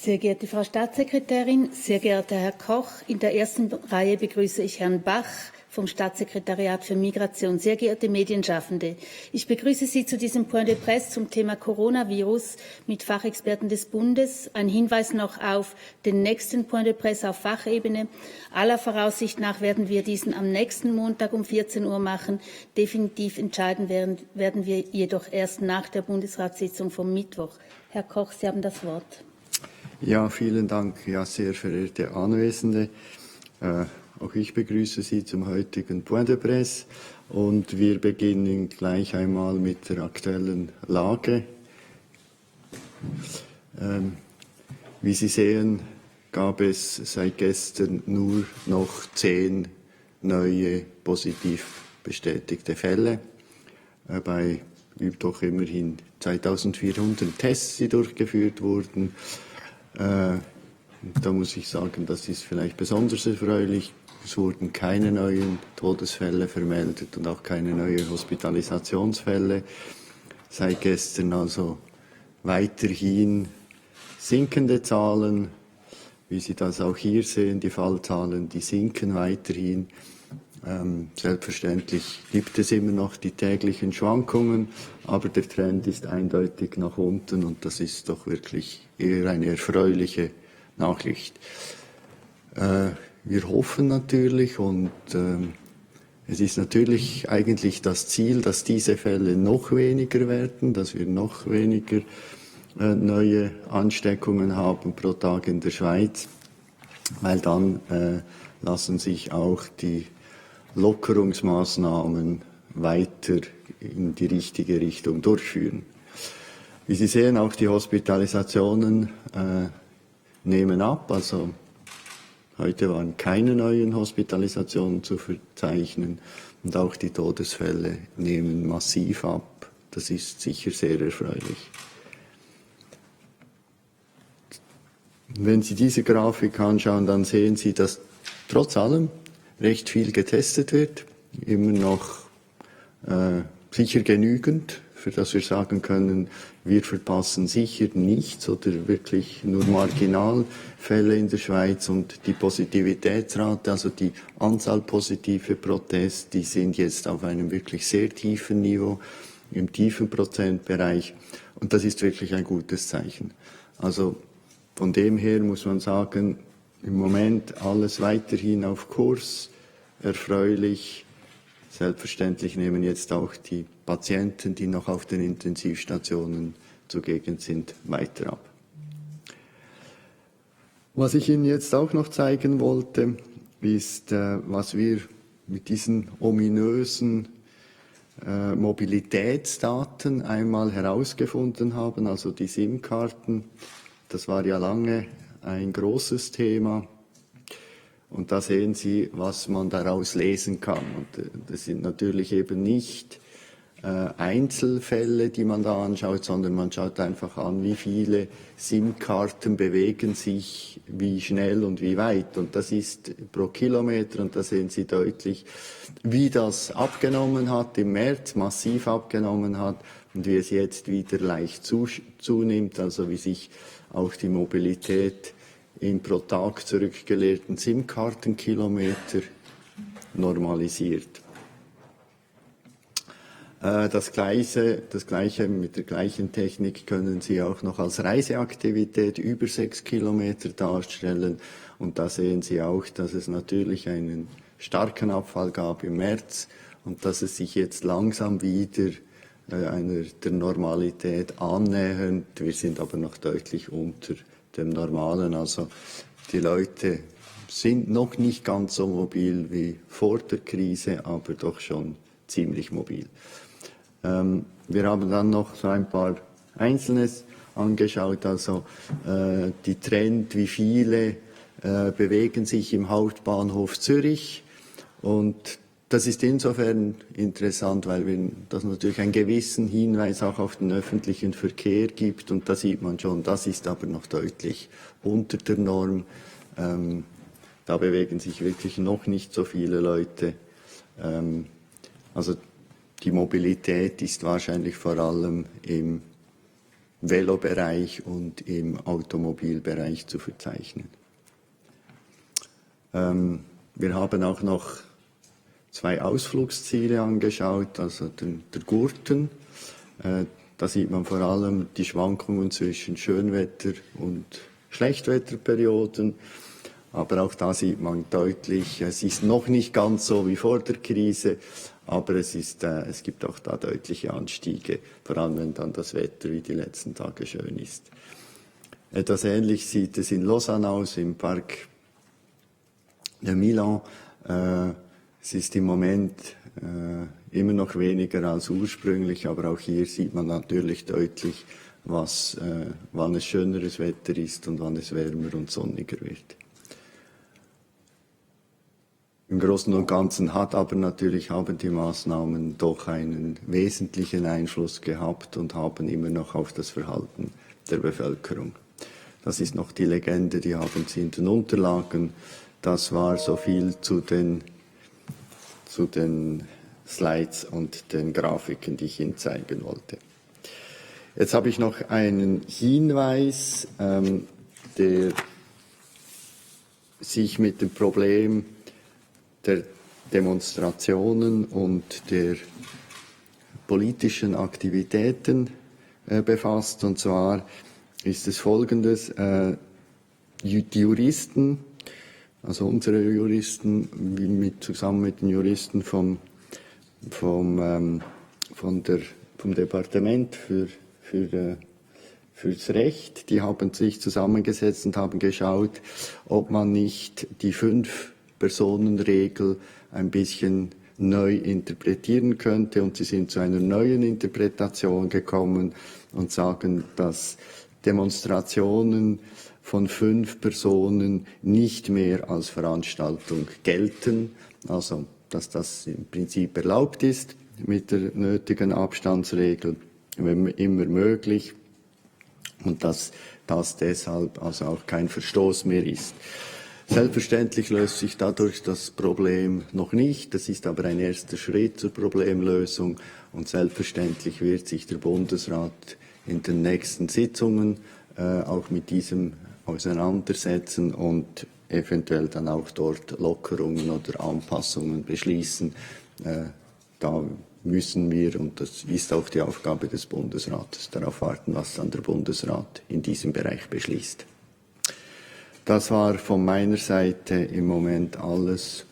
Sehr geehrte Frau Staatssekretärin, sehr geehrter Herr Koch, in der ersten Reihe begrüße ich Herrn Bach vom Staatssekretariat für Migration. Sehr geehrte Medienschaffende, ich begrüße Sie zu diesem Point de Presse zum Thema Coronavirus mit Fachexperten des Bundes. Ein Hinweis noch auf den nächsten Point de Presse auf Fachebene. Aller Voraussicht nach werden wir diesen am nächsten Montag um 14 Uhr machen. Definitiv entscheiden werden wir jedoch erst nach der Bundesratssitzung vom Mittwoch. Herr Koch, Sie haben das Wort. Ja, vielen Dank, ja, sehr verehrte Anwesende. Auch ich begrüße Sie zum heutigen Point de Presse und wir beginnen gleich einmal mit der aktuellen Lage. Wie Sie sehen, gab es seit gestern nur noch 10 neue positiv bestätigte Fälle bei doch immerhin 2400 Tests, die durchgeführt wurden. Da muss ich sagen, das ist vielleicht besonders erfreulich. Es wurden keine neuen Todesfälle vermeldet und auch keine neuen Hospitalisationsfälle. Seit gestern also weiterhin sinkende Zahlen, wie Sie das auch hier sehen, die Fallzahlen, die sinken weiterhin. Selbstverständlich gibt es immer noch die täglichen Schwankungen, aber der Trend ist eindeutig nach unten und das ist doch wirklich eher eine erfreuliche Nachricht. Wir hoffen natürlich und es ist natürlich eigentlich das Ziel, dass diese Fälle noch weniger werden, dass wir noch weniger neue Ansteckungen haben pro Tag in der Schweiz, weil dann lassen sich auch die Lockerungsmaßnahmen weiter in die richtige Richtung durchführen. Wie Sie sehen, auch die Hospitalisationen nehmen ab. Also heute waren keine neuen Hospitalisationen zu verzeichnen und auch die Todesfälle nehmen massiv ab. Das ist sicher sehr erfreulich. Wenn Sie diese Grafik anschauen, dann sehen Sie, dass trotz allem recht viel getestet wird, immer noch sicher genügend, für das wir sagen können, wir verpassen sicher nichts oder wirklich nur marginal Fälle in der Schweiz und die Positivitätsrate, also die Anzahl positive pro Test, die sind jetzt auf einem wirklich sehr tiefen Niveau, im tiefen Prozentbereich und das ist wirklich ein gutes Zeichen. Also von dem her muss man sagen, im Moment alles weiterhin auf Kurs, erfreulich. Selbstverständlich nehmen jetzt auch die Patienten, die noch auf den Intensivstationen zugegen sind, weiter ab. Was ich Ihnen jetzt auch noch zeigen wollte, ist, was wir mit diesen ominösen Mobilitätsdaten einmal herausgefunden haben, also die SIM-Karten. Das war ja lange ein großes Thema. Und da sehen Sie, was man daraus lesen kann. Und das sind natürlich eben nicht Einzelfälle, die man da anschaut, sondern man schaut einfach an, wie viele SIM-Karten bewegen sich, wie schnell und wie weit. Und das ist pro Kilometer und da sehen Sie deutlich, wie das abgenommen hat, im März massiv abgenommen hat und wie es jetzt wieder leicht zunimmt, also wie sich auch die Mobilität im pro Tag zurückgelehrten SIM-Kartenkilometer normalisiert. Das Gleiche mit der gleichen Technik können Sie auch noch als Reiseaktivität über 6 Kilometer darstellen. Und da sehen Sie auch, dass es natürlich einen starken Abfall gab im März und dass es sich jetzt langsam wieder einer der Normalität annähernd. Wir sind aber noch deutlich unter dem Normalen. Also die Leute sind noch nicht ganz so mobil wie vor der Krise, aber doch schon ziemlich mobil. Wir haben dann noch so ein paar Einzelnes angeschaut, also die Trend, wie viele bewegen sich im Hauptbahnhof Zürich und das ist insofern interessant, weil das natürlich einen gewissen Hinweis auch auf den öffentlichen Verkehr gibt und da sieht man schon, das ist aber noch deutlich unter der Norm. Da bewegen sich wirklich noch nicht so viele Leute. Also die Mobilität ist wahrscheinlich vor allem im Velobereich und im Automobilbereich zu verzeichnen. Wir haben auch noch 2 Ausflugsziele angeschaut, also der Gurten. Da sieht man vor allem die Schwankungen zwischen Schönwetter- und Schlechtwetterperioden. Aber auch da sieht man deutlich, es ist noch nicht ganz so wie vor der Krise, aber es gibt auch da deutliche Anstiege, vor allem wenn dann das Wetter wie die letzten Tage schön ist. Etwas ähnlich sieht es in Lausanne aus, im Parc de Milan. Es ist im Moment immer noch weniger als ursprünglich, aber auch hier sieht man natürlich deutlich, wann es schöneres Wetter ist und wann es wärmer und sonniger wird. Im Großen und Ganzen haben die Maßnahmen doch einen wesentlichen Einfluss gehabt und haben immer noch auf das Verhalten der Bevölkerung. Das ist noch die Legende, die haben Sie in den Unterlagen. Das war so viel zu den Slides und den Grafiken, die ich Ihnen zeigen wollte. Jetzt habe ich noch einen Hinweis, der sich mit dem Problem der Demonstrationen und der politischen Aktivitäten befasst. Und zwar ist es Folgendes: Die Juristen, also unsere Juristen, zusammen mit den Juristen vom Departement fürs Recht, die haben sich zusammengesetzt und haben geschaut, ob man nicht die 5-Personen-Regel ein bisschen neu interpretieren könnte. Und sie sind zu einer neuen Interpretation gekommen und sagen, dass Demonstrationen von 5 Personen nicht mehr als Veranstaltung gelten, also dass das im Prinzip erlaubt ist mit der nötigen Abstandsregel, wenn immer möglich, und dass das deshalb also auch kein Verstoß mehr ist. Selbstverständlich löst sich dadurch das Problem noch nicht, das ist aber ein erster Schritt zur Problemlösung, und selbstverständlich wird sich der Bundesrat in den nächsten Sitzungen auch mit diesem auseinandersetzen und eventuell dann auch dort Lockerungen oder Anpassungen beschließen. Da müssen wir, und das ist auch die Aufgabe des Bundesrates, darauf warten, was dann der Bundesrat in diesem Bereich beschließt. Das war von meiner Seite im Moment alles.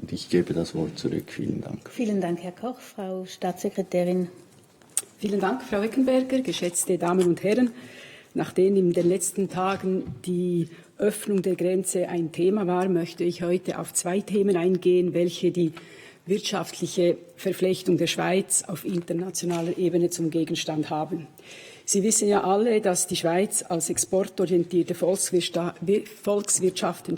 Und ich gebe das Wort zurück. Vielen Dank. Vielen Dank, Herr Koch. Frau Staatssekretärin. Vielen Dank, Frau Eckenberger, geschätzte Damen und Herren. Nachdem in den letzten Tagen die Öffnung der Grenze ein Thema war, möchte ich heute auf 2 Themen eingehen, welche die wirtschaftliche Verflechtung der Schweiz auf internationaler Ebene zum Gegenstand haben. Sie wissen ja alle, dass die Schweiz als exportorientierte Volkswirtschaft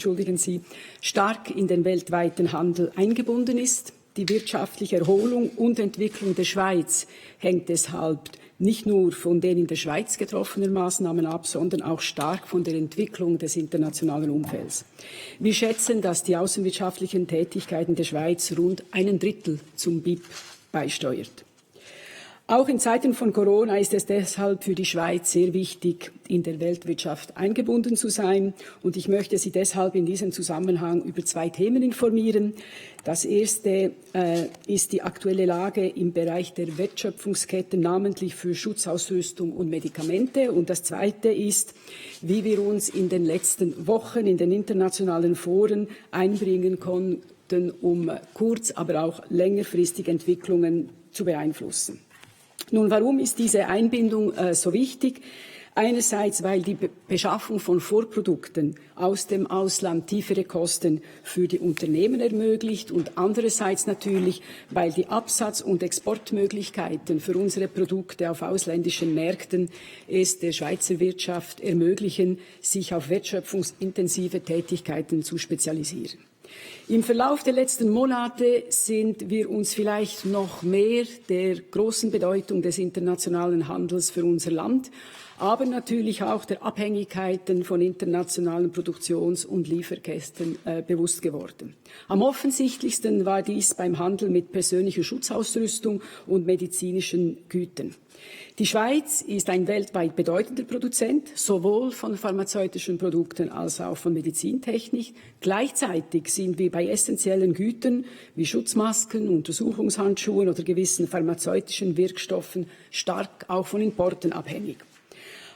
stark in den weltweiten Handel eingebunden ist. Die wirtschaftliche Erholung und Entwicklung der Schweiz hängt deshalb nicht nur von den in der Schweiz getroffenen Maßnahmen ab, sondern auch stark von der Entwicklung des internationalen Umfelds. Wir schätzen, dass die außenwirtschaftlichen Tätigkeiten der Schweiz rund 1/3 zum BIP beisteuert. Auch in Zeiten von Corona ist es deshalb für die Schweiz sehr wichtig, in der Weltwirtschaft eingebunden zu sein. Und ich möchte Sie deshalb in diesem Zusammenhang über 2 Themen informieren. Das erste ist die aktuelle Lage im Bereich der Wertschöpfungsketten, namentlich für Schutzausrüstung und Medikamente. Und das zweite ist, wie wir uns in den letzten Wochen in den internationalen Foren einbringen konnten, um kurz-, aber auch längerfristig Entwicklungen zu beeinflussen. Nun, warum ist diese Einbindung so wichtig? Einerseits, weil die Beschaffung von Vorprodukten aus dem Ausland tiefere Kosten für die Unternehmen ermöglicht und andererseits natürlich, weil die Absatz- und Exportmöglichkeiten für unsere Produkte auf ausländischen Märkten es der Schweizer Wirtschaft ermöglichen, sich auf wertschöpfungsintensive Tätigkeiten zu spezialisieren. Im Verlauf der letzten Monate sind wir uns vielleicht noch mehr der großen Bedeutung des internationalen Handels für unser Land, aber natürlich auch der Abhängigkeiten von internationalen Produktions- und Lieferketten bewusst geworden. Am offensichtlichsten war dies beim Handel mit persönlicher Schutzausrüstung und medizinischen Gütern. Die Schweiz ist ein weltweit bedeutender Produzent, sowohl von pharmazeutischen Produkten als auch von Medizintechnik. Gleichzeitig sind wir bei essentiellen Gütern wie Schutzmasken, Untersuchungshandschuhen oder gewissen pharmazeutischen Wirkstoffen stark auch von Importen abhängig.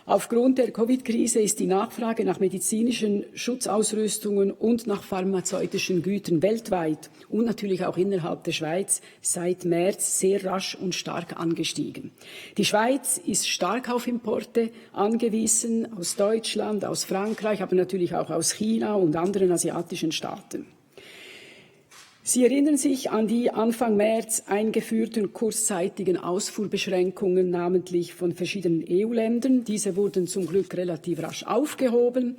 Aufgrund der Covid-Krise ist die Nachfrage nach medizinischen Schutzausrüstungen und nach pharmazeutischen Gütern weltweit und natürlich auch innerhalb der Schweiz seit März sehr rasch und stark angestiegen. Die Schweiz ist stark auf Importe angewiesen, aus Deutschland, aus Frankreich, aber natürlich auch aus China und anderen asiatischen Staaten. Sie erinnern sich an die Anfang März eingeführten kurzzeitigen Ausfuhrbeschränkungen, namentlich von verschiedenen EU-Ländern. Diese wurden zum Glück relativ rasch aufgehoben.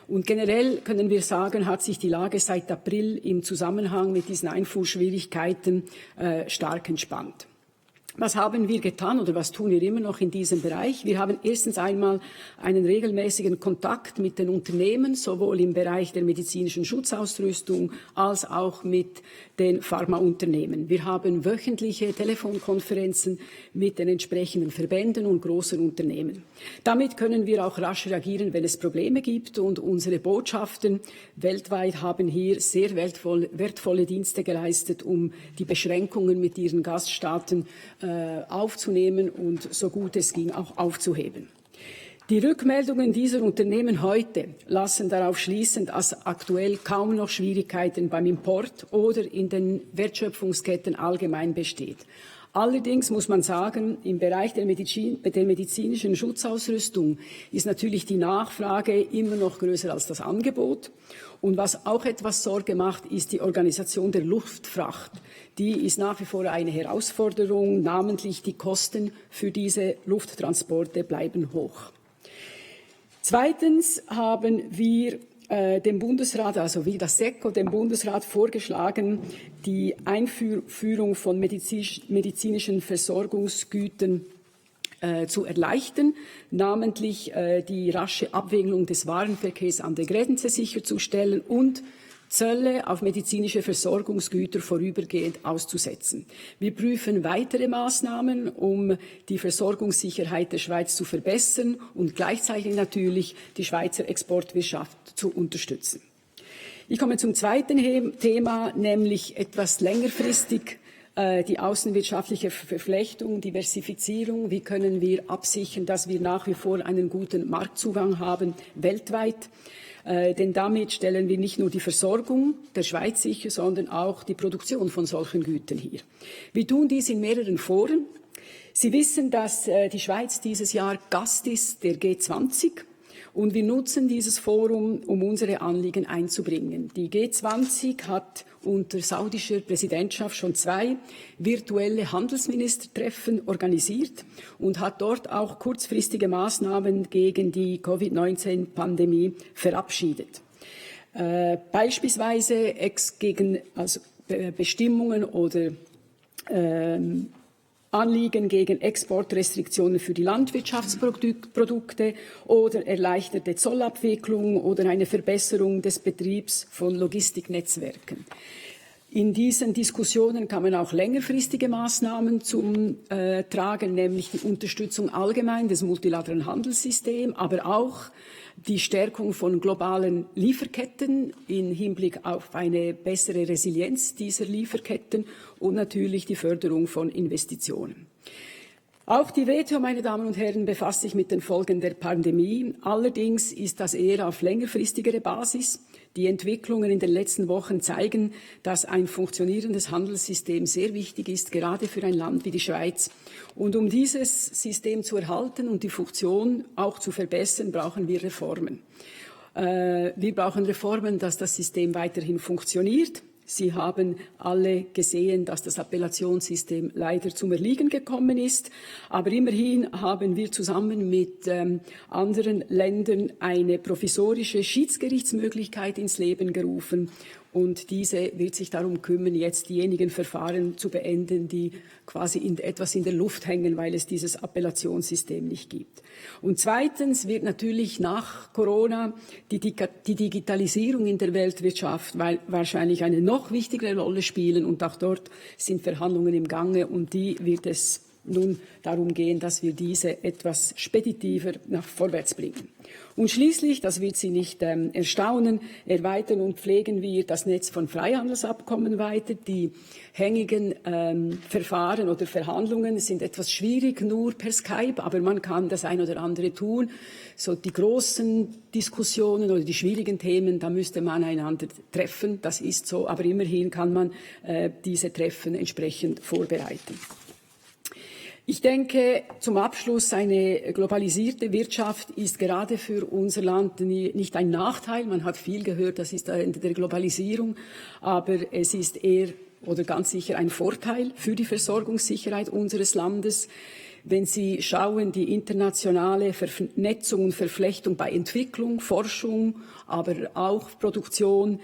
Und generell können wir sagen, hat sich die Lage seit April im Zusammenhang mit diesen Einfuhrschwierigkeiten stark entspannt. Was haben wir getan oder was tun wir immer noch in diesem Bereich? Wir haben erstens einmal einen regelmäßigen Kontakt mit den Unternehmen, sowohl im Bereich der medizinischen Schutzausrüstung als auch mit den Pharmaunternehmen. Wir haben wöchentliche Telefonkonferenzen mit den entsprechenden Verbänden und großen Unternehmen. Damit können wir auch rasch reagieren, wenn es Probleme gibt, und unsere Botschaften weltweit haben hier sehr wertvolle Dienste geleistet, um die Beschränkungen mit ihren Gaststaaten aufzunehmen und so gut es ging auch aufzuheben. Die Rückmeldungen dieser Unternehmen heute lassen darauf schließen, dass aktuell kaum noch Schwierigkeiten beim Import oder in den Wertschöpfungsketten allgemein besteht. Allerdings muss man sagen, im Bereich der medizinischen Schutzausrüstung ist natürlich die Nachfrage immer noch größer als das Angebot. Und was auch etwas Sorge macht, ist die Organisation der Luftfracht. Die ist nach wie vor eine Herausforderung, namentlich die Kosten für diese Lufttransporte bleiben hoch. Zweitens haben wir dem Bundesrat, also wie das SECO, dem Bundesrat vorgeschlagen, die Einführung von medizinischen Versorgungsgütern zu erleichtern, namentlich die rasche Abwicklung des Warenverkehrs an der Grenze sicherzustellen und Zölle auf medizinische Versorgungsgüter vorübergehend auszusetzen. Wir prüfen weitere Maßnahmen, um die Versorgungssicherheit der Schweiz zu verbessern und gleichzeitig natürlich die Schweizer Exportwirtschaft zu unterstützen. Ich komme zum zweiten Thema, nämlich etwas längerfristig die außenwirtschaftliche Verflechtung, Diversifizierung. Wie können wir absichern, dass wir nach wie vor einen guten Marktzugang haben weltweit? Denn damit stellen wir nicht nur die Versorgung der Schweiz sicher, sondern auch die Produktion von solchen Gütern hier. Wir tun dies in mehreren Foren. Sie wissen, dass die Schweiz dieses Jahr Gast ist der G20. Und wir nutzen dieses Forum, um unsere Anliegen einzubringen. Die G20 hat unter saudischer Präsidentschaft schon 2 virtuelle Handelsministertreffen organisiert und hat dort auch kurzfristige Maßnahmen gegen die Covid-19-Pandemie verabschiedet. Beispielsweise gegen Bestimmungen oder Anliegen gegen Exportrestriktionen für die Landwirtschaftsprodukte oder erleichterte Zollabwicklung oder eine Verbesserung des Betriebs von Logistiknetzwerken. In diesen Diskussionen kamen auch längerfristige Maßnahmen zum Tragen, nämlich die Unterstützung allgemein des multilateralen Handelssystems, aber auch die Stärkung von globalen Lieferketten im Hinblick auf eine bessere Resilienz dieser Lieferketten und natürlich die Förderung von Investitionen. Auch die WTO, meine Damen und Herren, befasst sich mit den Folgen der Pandemie. Allerdings ist das eher auf längerfristigere Basis. Die Entwicklungen in den letzten Wochen zeigen, dass ein funktionierendes Handelssystem sehr wichtig ist, gerade für ein Land wie die Schweiz. Und um dieses System zu erhalten und die Funktion auch zu verbessern, brauchen wir Reformen. Wir brauchen Reformen, dass das System weiterhin funktioniert. Sie haben alle gesehen, dass das Appellationssystem leider zum Erliegen gekommen ist. Aber immerhin haben wir zusammen mit anderen Ländern eine provisorische Schiedsgerichtsmöglichkeit ins Leben gerufen. Und diese wird sich darum kümmern, jetzt diejenigen Verfahren zu beenden, die quasi etwas in der Luft hängen, weil es dieses Appellationssystem nicht gibt. Und zweitens wird natürlich nach Corona die Digitalisierung in der Weltwirtschaft wahrscheinlich eine noch wichtigere Rolle spielen. Und auch dort sind Verhandlungen im Gange und die wird es nun darum gehen, dass wir diese etwas speditiver nach vorwärts bringen. Und schließlich, das wird Sie nicht erstaunen, erweitern und pflegen wir das Netz von Freihandelsabkommen weiter. Die hängigen Verfahren oder Verhandlungen sind etwas schwierig, nur per Skype, aber man kann das ein oder andere tun. So die großen Diskussionen oder die schwierigen Themen, da müsste man einander treffen, das ist so, aber immerhin kann man diese Treffen entsprechend vorbereiten. Ich denke, zum Abschluss, eine globalisierte Wirtschaft ist gerade für unser Land nicht ein Nachteil. Man hat viel gehört, das ist Ende der Globalisierung, aber es ist eher oder ganz sicher ein Vorteil für die Versorgungssicherheit unseres Landes. Wenn Sie schauen, die internationale Vernetzung und Verflechtung bei Entwicklung, Forschung, aber auch Produktion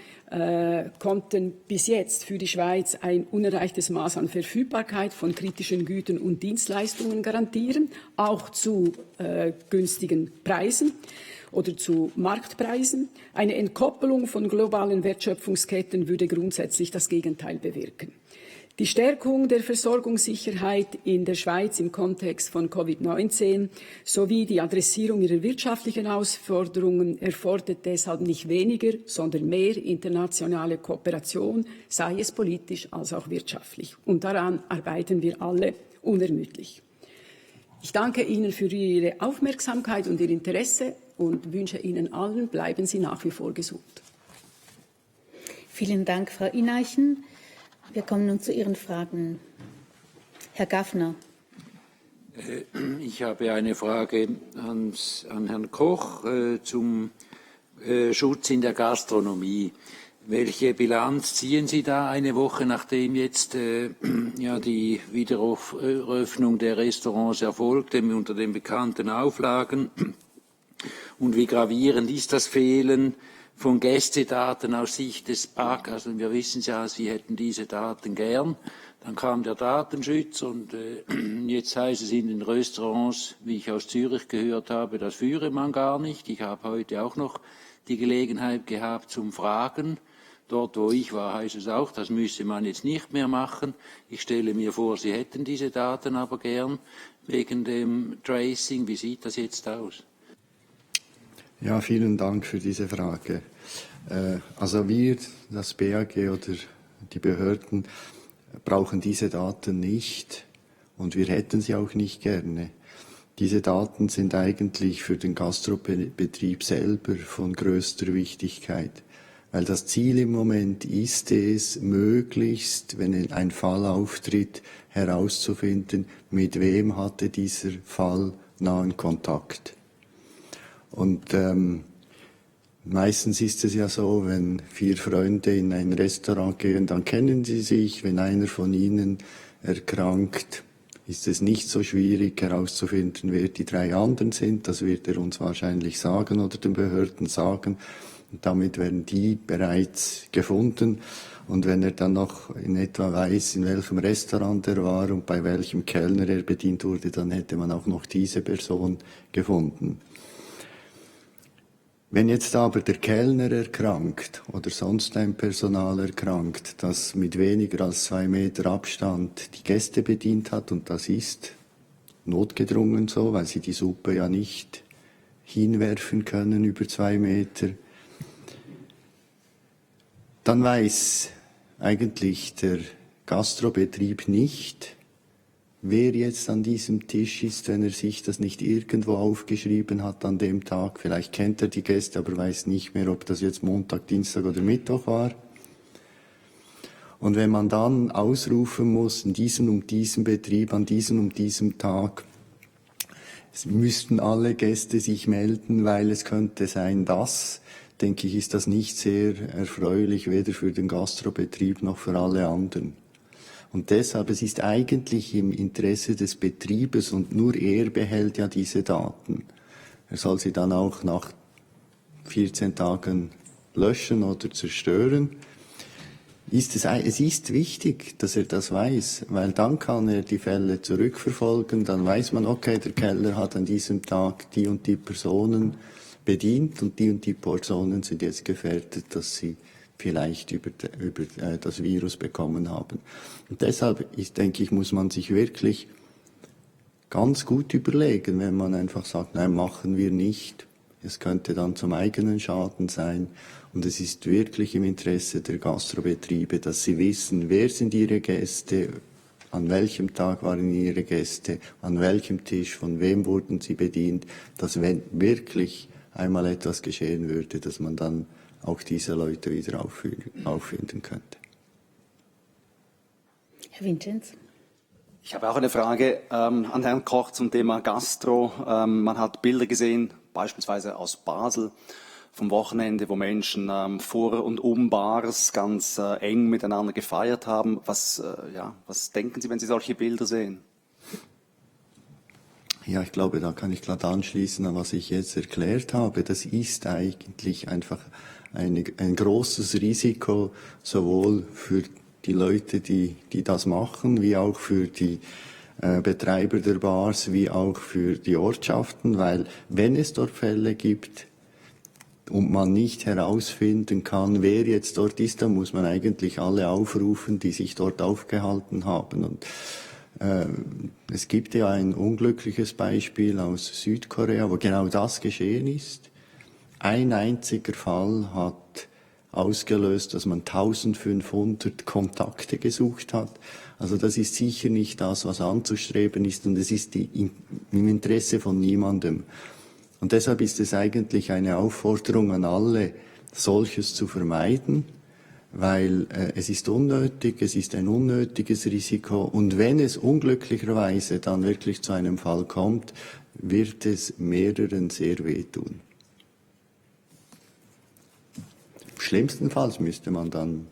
konnten bis jetzt für die Schweiz ein unerreichtes Maß an Verfügbarkeit von kritischen Gütern und Dienstleistungen garantieren, auch zu günstigen Preisen oder zu Marktpreisen. Eine Entkoppelung von globalen Wertschöpfungsketten würde grundsätzlich das Gegenteil bewirken. Die Stärkung der Versorgungssicherheit in der Schweiz im Kontext von Covid-19 sowie die Adressierung ihrer wirtschaftlichen Herausforderungen erfordert deshalb nicht weniger, sondern mehr internationale Kooperation, sei es politisch als auch wirtschaftlich. Und daran arbeiten wir alle unermüdlich. Ich danke Ihnen für Ihre Aufmerksamkeit und Ihr Interesse und wünsche Ihnen allen, bleiben Sie nach wie vor gesund. Vielen Dank, Frau Ineichen. Wir kommen nun zu Ihren Fragen. Herr Gaffner. Ich habe eine Frage an Herrn Koch zum Schutz in der Gastronomie. Welche Bilanz ziehen Sie da eine Woche, nachdem jetzt die Wiedereröffnung der Restaurants erfolgte unter den bekannten Auflagen? Und wie gravierend ist das Fehlen von Gästedaten aus Sicht des BAG? Also wir wissen ja, Sie hätten diese Daten gern. Dann kam der Datenschutz und jetzt heißt es in den Restaurants, wie ich aus Zürich gehört habe, das führe man gar nicht. Ich habe heute auch noch die Gelegenheit gehabt zum Fragen. Dort, wo ich war, heißt es auch, das müsse man jetzt nicht mehr machen. Ich stelle mir vor, Sie hätten diese Daten aber gern wegen dem Tracing. Wie sieht das jetzt aus? Ja, vielen Dank für diese Frage. Also wir, das BAG oder die Behörden, brauchen diese Daten nicht und wir hätten sie auch nicht gerne. Diese Daten sind eigentlich für den Gastrobetrieb selber von größter Wichtigkeit, weil das Ziel im Moment ist es, möglichst, wenn ein Fall auftritt, herauszufinden, mit wem hatte dieser Fall nahen Kontakt. Und meistens ist es ja so, wenn 4 Freunde in ein Restaurant gehen, dann kennen sie sich. Wenn einer von ihnen erkrankt, ist es nicht so schwierig herauszufinden, wer die 3 anderen sind. Das wird er uns wahrscheinlich sagen oder den Behörden sagen. Und damit werden die bereits gefunden. Und wenn er dann noch in etwa weiß, in welchem Restaurant er war und bei welchem Kellner er bedient wurde, dann hätte man auch noch diese Person gefunden. Wenn jetzt aber der Kellner erkrankt oder sonst ein Personal erkrankt, das mit weniger als 2 Meter Abstand die Gäste bedient hat, und das ist notgedrungen so, weil sie die Suppe ja nicht hinwerfen können über 2 Meter, dann weiß eigentlich der Gastrobetrieb nicht, wer jetzt an diesem Tisch ist, wenn er sich das nicht irgendwo aufgeschrieben hat an dem Tag. Vielleicht kennt er die Gäste, aber weiß nicht mehr, ob das jetzt Montag, Dienstag oder Mittwoch war. Und wenn man dann ausrufen muss, in diesem und diesem Betrieb, an diesem und diesem Tag, es müssten alle Gäste sich melden, weil es könnte sein, dass, denke ich, ist das nicht sehr erfreulich, weder für den Gastrobetrieb noch für alle anderen. Und deshalb, es ist eigentlich im Interesse des Betriebes und nur er behält ja diese Daten. Er soll sie dann auch nach 14 Tagen löschen oder zerstören. es ist wichtig, dass er das weiß, weil dann kann er die Fälle zurückverfolgen, dann weiß man, okay, der Keller hat an diesem Tag die und die Personen bedient und die Personen sind jetzt gefährdet, dass sie vielleicht über das Virus bekommen haben. Und deshalb denke ich, muss man sich wirklich ganz gut überlegen, wenn man einfach sagt, nein, machen wir nicht. Es könnte dann zum eigenen Schaden sein. Und es ist wirklich im Interesse der Gastrobetriebe, dass sie wissen, wer sind ihre Gäste, an welchem Tag waren ihre Gäste, an welchem Tisch, von wem wurden sie bedient, dass wenn wirklich einmal etwas geschehen würde, dass man dann auch diese Leute wieder auffinden könnte. Herr Vincenz. Ich habe auch eine Frage an Herrn Koch zum Thema Gastro. Man hat Bilder gesehen, beispielsweise aus Basel vom Wochenende, wo Menschen vor und um Bars ganz eng miteinander gefeiert haben. Was denken Sie, wenn Sie solche Bilder sehen? Ja, ich glaube, da kann ich gerade anschließen an was ich jetzt erklärt habe. Das ist eigentlich einfach ein großes Risiko, sowohl für die Leute, die das machen, wie auch für die Betreiber der Bars, wie auch für die Ortschaften, weil wenn es dort Fälle gibt und man nicht herausfinden kann, wer jetzt dort ist, dann muss man eigentlich alle aufrufen, die sich dort aufgehalten haben. Und es gibt ja ein unglückliches Beispiel aus Südkorea, wo genau das geschehen ist. Ein einziger Fall hat ausgelöst, dass man 1500 Kontakte gesucht hat. Also das ist sicher nicht das, was anzustreben ist, und es ist im Interesse von niemandem. Und deshalb ist es eigentlich eine Aufforderung an alle, solches zu vermeiden, weil es ist unnötig, es ist ein unnötiges Risiko, und wenn es unglücklicherweise dann wirklich zu einem Fall kommt, wird es mehreren sehr wehtun. Schlimmstenfalls müsste man dann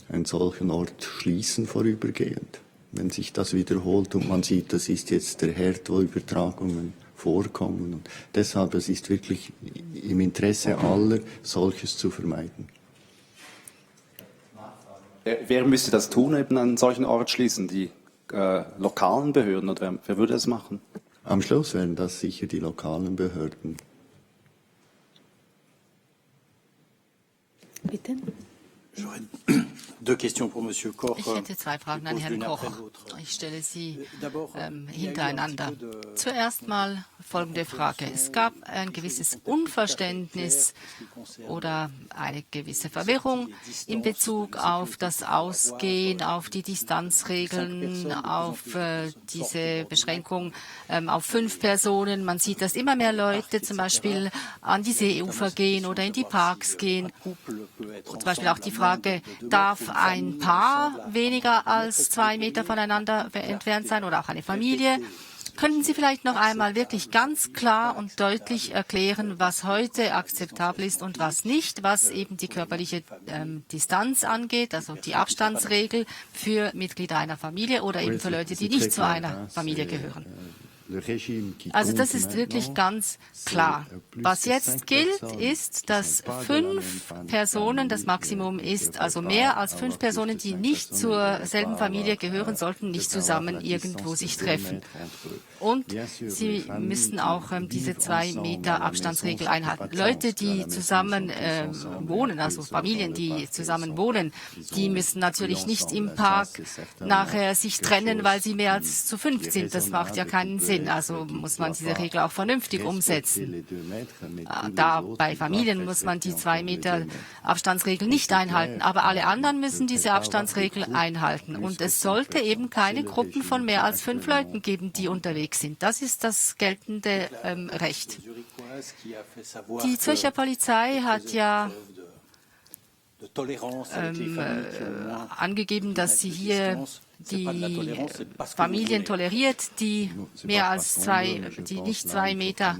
einen solchen Ort schließen vorübergehend, wenn sich das wiederholt und man sieht, das ist jetzt der Herd, wo Übertragungen vorkommen. Und deshalb, es ist wirklich im Interesse aller, solches zu vermeiden. Wer müsste das tun, eben einen solchen Ort schließen? Die lokalen Behörden, oder wer würde das machen? Am Schluss wären das sicher die lokalen Behörden. Bitte. Ich hätte zwei Fragen an Herrn Koch. Ich stelle sie hintereinander. Zuerst mal folgende Frage. Es gab ein gewisses Unverständnis oder eine gewisse Verwirrung in Bezug auf das Ausgehen, auf die Distanzregeln, auf diese Beschränkung auf 5 Personen. Man sieht, dass immer mehr Leute zum Beispiel an die Seeufer gehen oder in die Parks gehen. Zum Beispiel auch die Frage, darf ein Paar weniger als 2 Meter voneinander entfernt sein oder auch eine Familie? Könnten Sie vielleicht noch einmal wirklich ganz klar und deutlich erklären, was heute akzeptabel ist und was nicht, was eben die körperliche Distanz angeht, also die Abstandsregel für Mitglieder einer Familie oder eben für Leute, die nicht zu einer Familie gehören? Also das ist wirklich ganz klar. Was jetzt gilt, ist, dass 5 Personen das Maximum ist. Also mehr als 5 Personen, die nicht zur selben Familie gehören, sollten nicht zusammen irgendwo sich treffen. Und sie müssten auch diese 2 Meter Abstandsregel einhalten. Leute, die zusammen wohnen, also Familien, die zusammen wohnen, die müssen natürlich nicht im Park nachher sich trennen, weil sie mehr als zu 5 sind. Das macht ja keinen Sinn. Also muss man diese Regel auch vernünftig umsetzen. Da bei Familien muss man die 2 Meter Abstandsregel nicht einhalten, aber alle anderen müssen diese Abstandsregel einhalten. Und es sollte eben keine Gruppen von mehr als 5 Leuten geben, die unterwegs sind. Das ist das geltende Recht. Die Zürcher Polizei hat ja angegeben, dass sie hier die Familien toleriert, die mehr als die nicht 2 Meter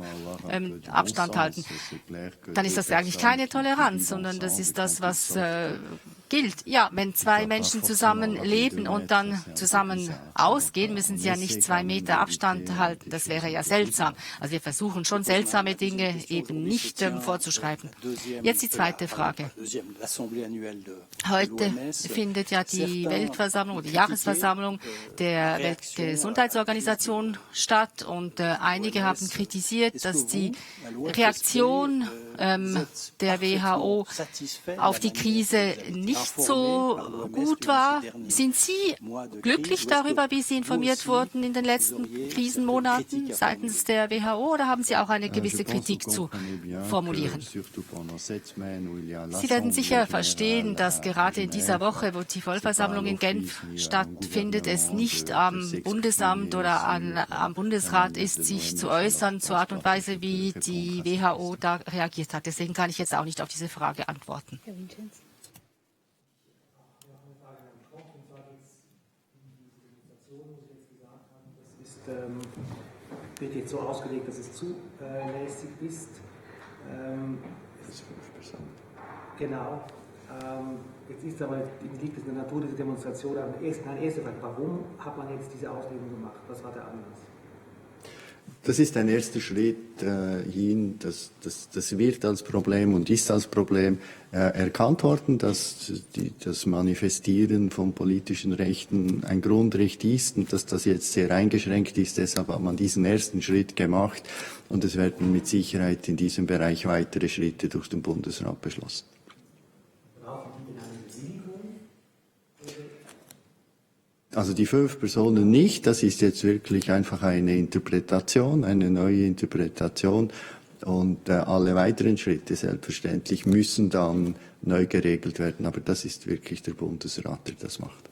Abstand halten. Dann ist das eigentlich keine Toleranz, sondern das ist das, was gilt. Ja, wenn zwei Menschen zusammen leben und dann zusammen ausgehen, müssen sie ja nicht 2 Meter Abstand halten. Das wäre ja seltsam. Also wir versuchen schon seltsame Dinge eben nicht vorzuschreiben. Jetzt die zweite Frage. Heute findet ja die Weltversammlung oder die Jahresversammlung der Weltgesundheitsorganisation statt und einige haben kritisiert, dass die Reaktion der WHO auf die Krise nicht so gut war. Sind Sie glücklich darüber, wie Sie informiert wurden in den letzten Krisenmonaten seitens der WHO, oder haben Sie auch eine gewisse Kritik zu formulieren? Sie werden sicher verstehen, dass gerade in dieser Woche, wo die Vollversammlung in Genf stattfindet, es nicht am Bundesamt oder am Bundesrat ist, sich zu äußern zur Art und Weise, wie die WHO da reagiert hat. Deswegen kann ich jetzt auch nicht auf diese Frage antworten. Wird jetzt so ausgelegt, dass es zulässig ist. Genau. Jetzt ist aber, liegt es in der Natur dieser Demonstration. Eine erste Frage, warum hat man jetzt diese Auslegung gemacht? Was war der Anlass? Das ist ein erster Schritt hin, das wird als Problem und ist als Problem erkannt worden, dass das Manifestieren von politischen Rechten ein Grundrecht ist und dass das jetzt sehr eingeschränkt ist. Deshalb hat man diesen ersten Schritt gemacht und es werden mit Sicherheit in diesem Bereich weitere Schritte durch den Bundesrat beschlossen. Also die 5 Personen nicht, das ist jetzt wirklich einfach eine Interpretation, eine neue Interpretation und alle weiteren Schritte selbstverständlich müssen dann neu geregelt werden, aber das ist wirklich der Bundesrat, der das macht.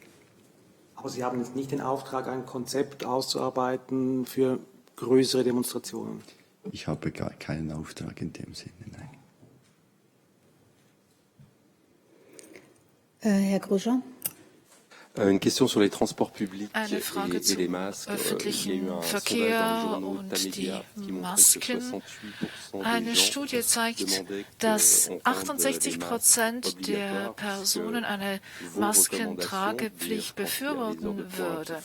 Aber Sie haben jetzt nicht den Auftrag, ein Konzept auszuarbeiten für größere Demonstrationen? Ich habe gar keinen Auftrag in dem Sinne, nein. Herr Grosjean? Eine Frage zum öffentlichen Verkehr und die Masken. Eine Studie zeigt, dass 68% der Personen eine Maskentragepflicht befürworten würde.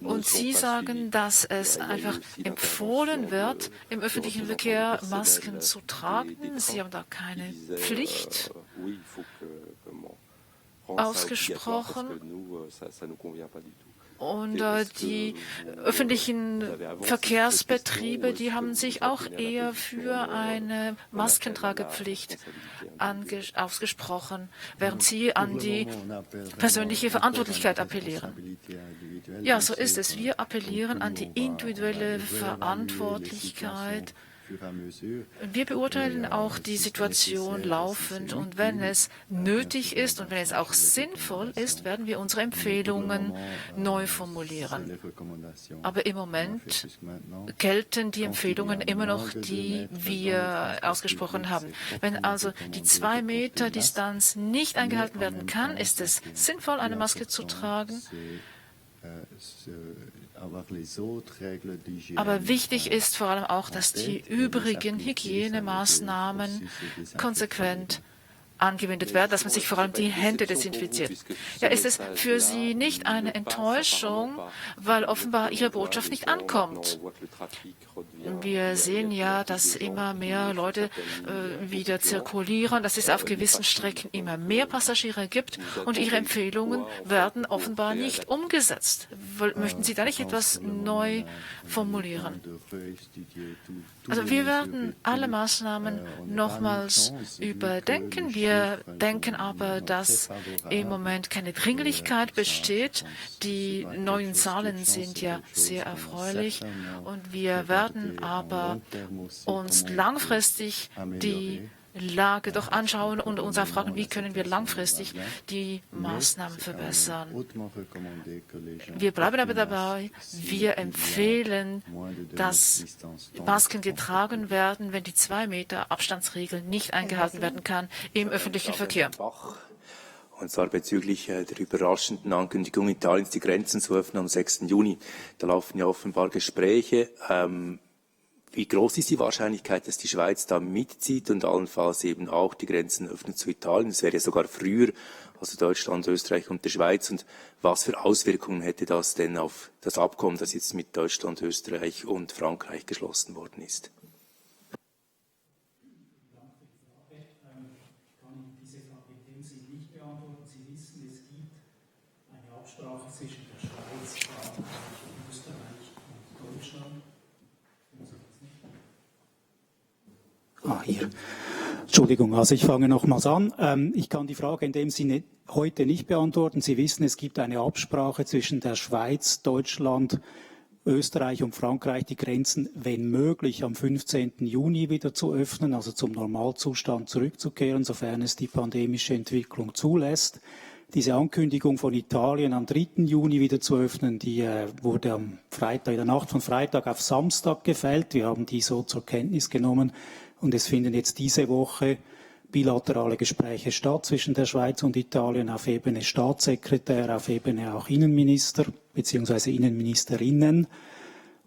Und Sie sagen, dass es einfach empfohlen wird, im öffentlichen Verkehr Masken zu tragen. Sie haben da keine Pflicht ausgesprochen. Und die öffentlichen Verkehrsbetriebe, die haben sich auch eher für eine Maskentragepflicht ausgesprochen, während sie an die persönliche Verantwortlichkeit appellieren. Ja, so ist es. Wir appellieren an die individuelle Verantwortlichkeit. Wir beurteilen auch die Situation laufend und wenn es nötig ist und wenn es auch sinnvoll ist, werden wir unsere Empfehlungen neu formulieren. Aber im Moment gelten die Empfehlungen immer noch, die wir ausgesprochen haben. Wenn also die 2 Meter Distanz nicht eingehalten werden kann, ist es sinnvoll, eine Maske zu tragen. Aber wichtig ist vor allem auch, dass die übrigen Hygienemaßnahmen konsequent angewendet werden, dass man sich vor allem die Hände desinfiziert. Ja, ist es für Sie nicht eine Enttäuschung, weil offenbar Ihre Botschaft nicht ankommt? Wir sehen ja, dass immer mehr Leute wieder zirkulieren, dass es auf gewissen Strecken immer mehr Passagiere gibt und Ihre Empfehlungen werden offenbar nicht umgesetzt. Möchten Sie da nicht etwas neu formulieren? Also wir werden alle Maßnahmen nochmals überdenken. Wir denken aber, dass im Moment keine Dringlichkeit besteht. Die neuen Zahlen sind ja sehr erfreulich und wir werden aber uns langfristig die Lage doch anschauen und uns auch fragen, wie können wir langfristig die Maßnahmen verbessern. Wir bleiben aber dabei, wir empfehlen, dass Masken getragen werden, wenn die 2 Meter Abstandsregel nicht eingehalten werden kann im öffentlichen Verkehr. Und zwar bezüglich der überraschenden Ankündigung Italiens, die Grenzen zu öffnen am 6. Juni. Da laufen ja offenbar Gespräche. Wie groß ist die Wahrscheinlichkeit, dass die Schweiz da mitzieht und allenfalls eben auch die Grenzen öffnet zu Italien? Das wäre ja sogar früher, also Deutschland, Österreich und der Schweiz. Und was für Auswirkungen hätte das denn auf das Abkommen, das jetzt mit Deutschland, Österreich und Frankreich geschlossen worden ist? Zwischen der Schweiz, Frankreich, Österreich und Deutschland. Hier. Entschuldigung, also ich fange nochmals an. Ich kann die Frage in dem Sinne heute nicht beantworten. Sie wissen, es gibt eine Absprache zwischen der Schweiz, Deutschland, Österreich und Frankreich, die Grenzen, wenn möglich, am 15. Juni wieder zu öffnen, also zum Normalzustand zurückzukehren, sofern es die pandemische Entwicklung zulässt. Diese Ankündigung von Italien am 3. Juni wieder zu öffnen, die wurde am Freitag, in der Nacht von Freitag auf Samstag gefällt. Wir haben die so zur Kenntnis genommen und es finden jetzt diese Woche bilaterale Gespräche statt zwischen der Schweiz und Italien auf Ebene Staatssekretär, auf Ebene auch Innenminister bzw. Innenministerinnen.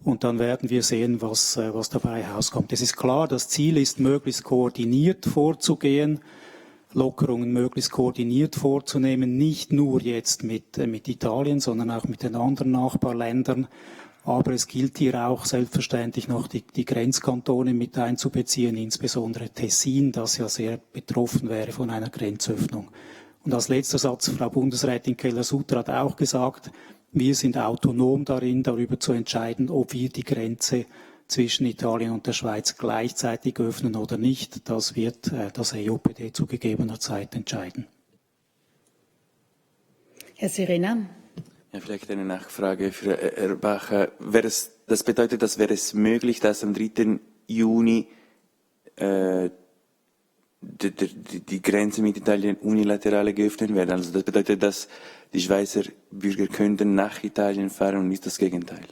Und dann werden wir sehen, was dabei herauskommt. Es ist klar, das Ziel ist, möglichst koordiniert vorzugehen, Lockerungen möglichst koordiniert vorzunehmen, nicht nur jetzt mit Italien, sondern auch mit den anderen Nachbarländern. Aber es gilt hier auch selbstverständlich noch die Grenzkantone mit einzubeziehen, insbesondere Tessin, das ja sehr betroffen wäre von einer Grenzöffnung. Und als letzter Satz, Frau Bundesrätin Keller-Sutter hat auch gesagt, wir sind autonom darin, darüber zu entscheiden, ob wir die Grenze zwischen Italien und der Schweiz gleichzeitig öffnen oder nicht. Das wird das EOPD zu gegebener Zeit entscheiden. Herr Serena. Ja, vielleicht eine Nachfrage für Herr Bach. Das bedeutet, dass wäre es möglich, dass am 3. Juni die Grenzen mit Italien unilateral geöffnet werden. Also das bedeutet, dass die Schweizer Bürger könnten nach Italien fahren und nicht das Gegenteil.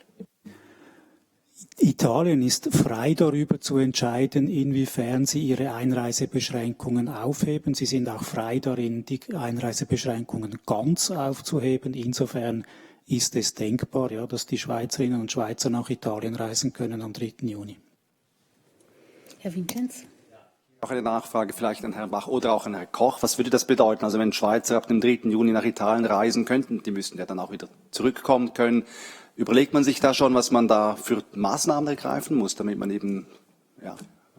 Italien ist frei darüber zu entscheiden, inwiefern sie ihre Einreisebeschränkungen aufheben. Sie sind auch frei darin, die Einreisebeschränkungen ganz aufzuheben. Insofern ist es denkbar, ja, dass die Schweizerinnen und Schweizer nach Italien reisen können am 3. Juni. Herr Vincenz. Auch eine Nachfrage vielleicht an Herrn Bach oder auch an Herrn Koch. Was würde das bedeuten? Also wenn Schweizer ab dem 3. Juni nach Italien reisen könnten, die müssten ja dann auch wieder zurückkommen können. Überlegt man sich da schon, was man da für Maßnahmen ergreifen muss, damit man eben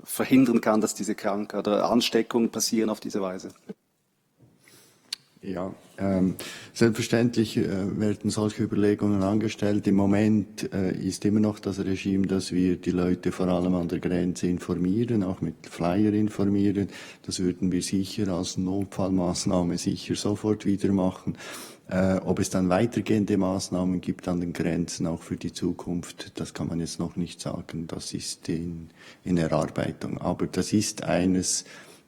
verhindern kann, dass diese Krankheit oder Ansteckungen passieren auf diese Weise? Ja, selbstverständlich werden solche Überlegungen angestellt. Im Moment ist immer noch das Regime, dass wir die Leute vor allem an der Grenze informieren, auch mit Flyer informieren. Das würden wir sicher als Notfallmaßnahme sicher sofort wieder machen. Ob es dann weitergehende Maßnahmen gibt an den Grenzen, auch für die Zukunft, das kann man jetzt noch nicht sagen. Das ist in Erarbeitung. Aber das ist eines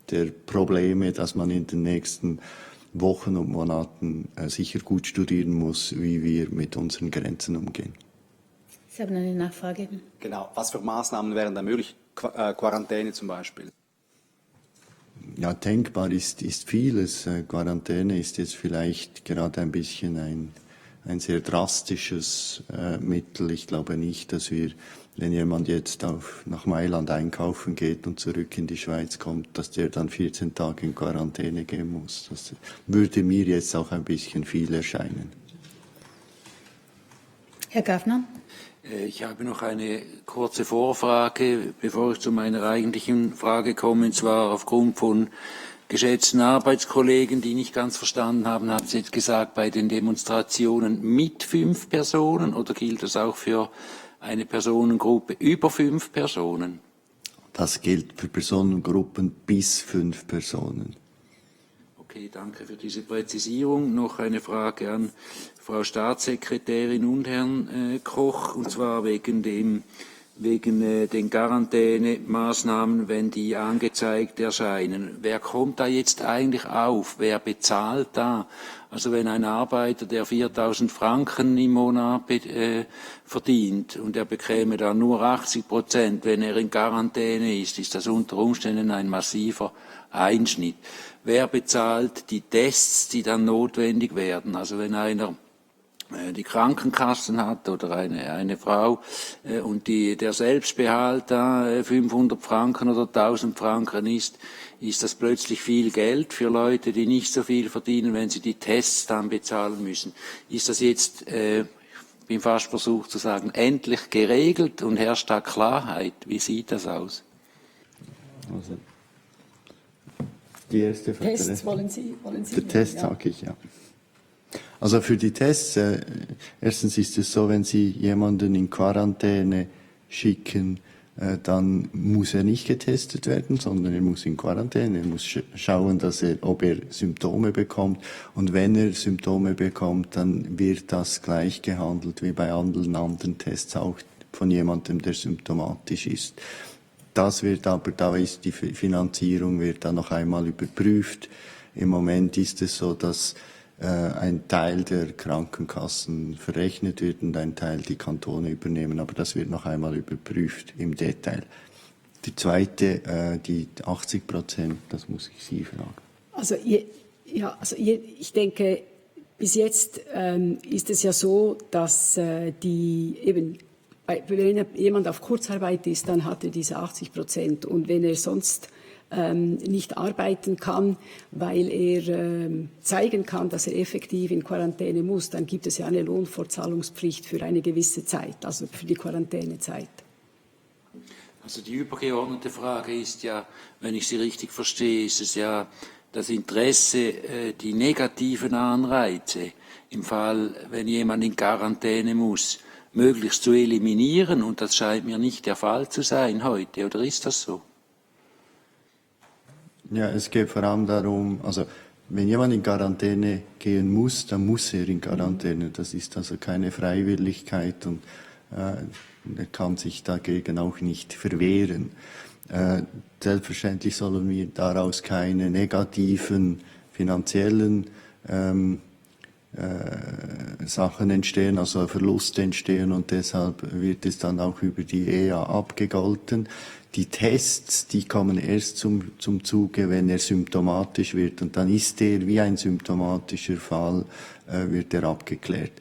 der Probleme, dass man in den nächsten Wochen und Monaten sicher gut studieren muss, wie wir mit unseren Grenzen umgehen. Sie haben eine Nachfrage. Genau. Was für Maßnahmen wären da möglich? Quarantäne zum Beispiel? Ja, denkbar ist vieles. Quarantäne ist jetzt vielleicht gerade ein bisschen ein sehr drastisches Mittel. Ich glaube nicht, dass wir, wenn jemand jetzt nach Mailand einkaufen geht und zurück in die Schweiz kommt, dass der dann 14 Tage in Quarantäne gehen muss. Das würde mir jetzt auch ein bisschen viel erscheinen. Herr Gaffner. Ich habe noch eine kurze Vorfrage, bevor ich zu meiner eigentlichen Frage komme, und zwar aufgrund von geschätzten Arbeitskollegen, die nicht ganz verstanden haben, haben Sie jetzt gesagt, bei den Demonstrationen mit 5 Personen oder gilt das auch für eine Personengruppe über 5 Personen? Das gilt für Personengruppen bis 5 Personen. Okay, danke für diese Präzisierung. Noch eine Frage an Frau Staatssekretärin und Herrn Koch, und zwar wegen den Quarantänemaßnahmen, wenn die angezeigt erscheinen. Wer kommt da jetzt eigentlich auf? Wer bezahlt da? Also wenn ein Arbeiter, der 4.000 Franken im Monat verdient und er bekäme dann nur 80%, wenn er in Quarantäne ist das unter Umständen ein massiver Einschnitt. Wer bezahlt die Tests, die dann notwendig werden? Also wenn einer die Krankenkassen hat oder eine Frau und der Selbstbehalt da 500 Franken oder 1000 Franken ist das plötzlich viel Geld für Leute, die nicht so viel verdienen, wenn sie die Tests dann bezahlen müssen. Ist das jetzt, bin fast versucht zu sagen, endlich geregelt und herrscht da Klarheit? Wie sieht das aus? Also, die erste Frage. Tests wollen Sie? Der Test, sage ich, ja. Also für die Tests, erstens ist es so, wenn Sie jemanden in Quarantäne schicken, dann muss er nicht getestet werden, sondern er muss in Quarantäne, er muss schauen, ob er Symptome bekommt. Und wenn er Symptome bekommt, dann wird das gleich gehandelt wie bei allen anderen Tests, auch von jemandem, der symptomatisch ist. Das wird aber, da ist die Finanzierung wird dann noch einmal überprüft. Im Moment ist es so, dass ein Teil der Krankenkassen verrechnet wird und ein Teil die Kantone übernehmen, aber das wird noch einmal überprüft im Detail. Die zweite, die 80%, das muss ich Sie fragen. Also ich denke, bis jetzt ist es ja so, dass wenn jemand auf Kurzarbeit ist, dann hat er diese 80%. Und wenn er sonst nicht arbeiten kann, weil er zeigen kann, dass er effektiv in Quarantäne muss, dann gibt es ja eine Lohnfortzahlungspflicht für eine gewisse Zeit, also für die Quarantänezeit. Also die übergeordnete Frage ist ja, wenn ich Sie richtig verstehe, ist es ja das Interesse, die negativen Anreize im Fall, wenn jemand in Quarantäne muss, möglichst zu eliminieren, und das scheint mir nicht der Fall zu sein heute, oder ist das so? Ja, es geht vor allem darum, also wenn jemand in Quarantäne gehen muss, dann muss er in Quarantäne. Das ist also keine Freiwilligkeit und er kann sich dagegen auch nicht verwehren. Selbstverständlich sollen wir daraus keine negativen finanziellen Sachen entstehen, also Verluste entstehen, und deshalb wird es dann auch über die EA abgegolten. Die Tests, die kommen erst zum Zuge, wenn er symptomatisch wird, und dann ist er wie ein symptomatischer Fall, wird er abgeklärt.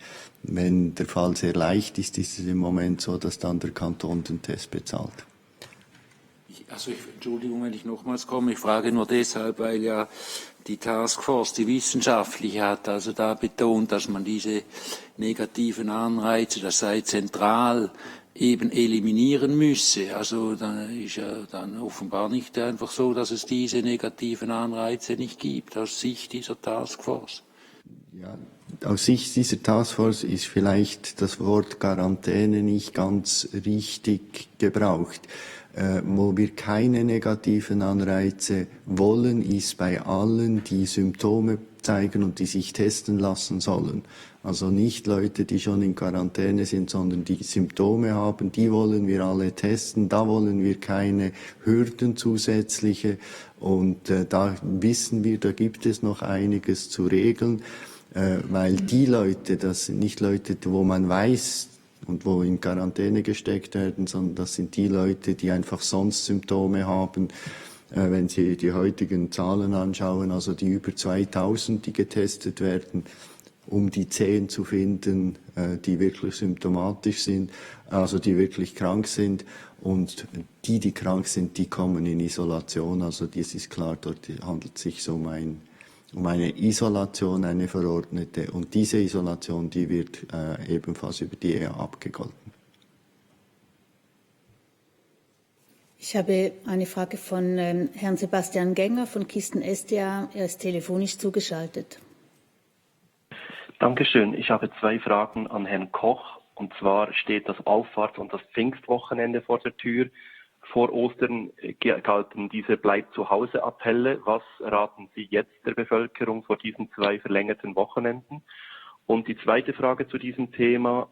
Wenn der Fall sehr leicht ist, ist es im Moment so, dass dann der Kanton den Test bezahlt. Entschuldigung, wenn ich nochmals komme, ich frage nur deshalb, weil ja die Taskforce, die wissenschaftliche, hat also da betont, dass man diese negativen Anreize, das sei zentral, eben eliminieren müsse. Also dann ist ja dann offenbar nicht einfach so, dass es diese negativen Anreize nicht gibt, aus Sicht dieser Taskforce. Ja, aus Sicht dieser Taskforce ist vielleicht das Wort Quarantäne nicht ganz richtig gebraucht. Wo wir keine negativen Anreize wollen, ist bei allen, die Symptome zeigen und die sich testen lassen sollen. Also nicht Leute, die schon in Quarantäne sind, sondern die Symptome haben, die wollen wir alle testen. Da wollen wir keine Hürden zusätzliche, und da wissen wir, da gibt es noch einiges zu regeln, weil die Leute, das sind nicht Leute, wo man weiß, und wo in Quarantäne gesteckt werden, sondern das sind die Leute, die einfach sonst Symptome haben. Wenn Sie die heutigen Zahlen anschauen, also die über 2000, die getestet werden, um die 10 zu finden, die wirklich symptomatisch sind, also die wirklich krank sind, und die krank sind, die kommen in Isolation. Also das ist klar, dort handelt es sich um eine Isolation, eine verordnete, und diese Isolation, die wird ebenfalls über die EA abgegolten. Ich habe eine Frage von Herrn Sebastian Gänger von Kisten SDA. Er ist telefonisch zugeschaltet. Dankeschön. Ich habe 2 Fragen an Herrn Koch. Und zwar steht das Auffahrts- und das Pfingstwochenende vor der Tür. Vor Ostern galten diese Bleib-zu-Hause-Appelle. Was raten Sie jetzt der Bevölkerung vor diesen 2 verlängerten Wochenenden? Und die zweite Frage zu diesem Thema.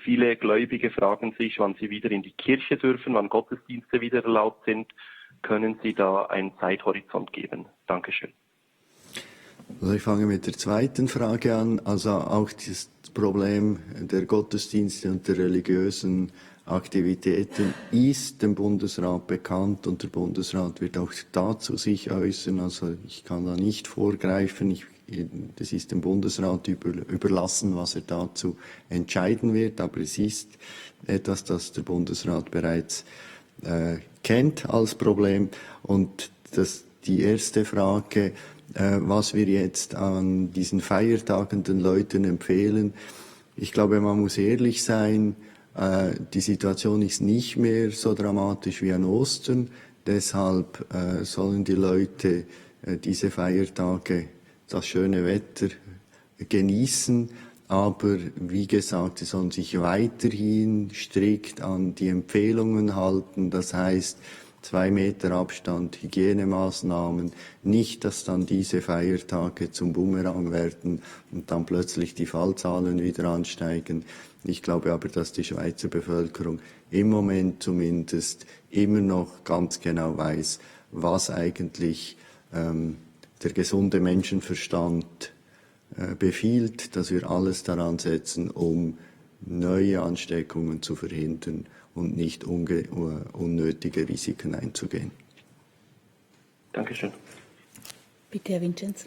Viele Gläubige fragen sich, wann sie wieder in die Kirche dürfen, wann Gottesdienste wieder erlaubt sind. Können Sie da einen Zeithorizont geben? Dankeschön. Also ich fange mit der zweiten Frage an. Also auch das Problem der Gottesdienste und der religiösen Aktivitäten ist dem Bundesrat bekannt, und der Bundesrat wird auch dazu sich äußern. Also ich kann da nicht vorgreifen. das ist dem Bundesrat überlassen, was er dazu entscheiden wird. Aber es ist etwas, das der Bundesrat bereits kennt als Problem. Und die erste Frage, was wir jetzt an diesen Feiertagen den Leuten empfehlen. Ich glaube, man muss ehrlich sein, die Situation ist nicht mehr so dramatisch wie an Ostern. Deshalb sollen die Leute diese Feiertage, das schöne Wetter genießen. Aber wie gesagt, sie sollen sich weiterhin strikt an die Empfehlungen halten. Das heißt, 2 Meter Abstand, Hygienemaßnahmen, nicht, dass dann diese Feiertage zum Bumerang werden und dann plötzlich die Fallzahlen wieder ansteigen. Ich glaube aber, dass die Schweizer Bevölkerung im Moment zumindest immer noch ganz genau weiß, was eigentlich der gesunde Menschenverstand befiehlt, dass wir alles daran setzen, um neue Ansteckungen zu verhindern und nicht unnötige Risiken einzugehen. Dankeschön. Bitte, Herr Vincenz.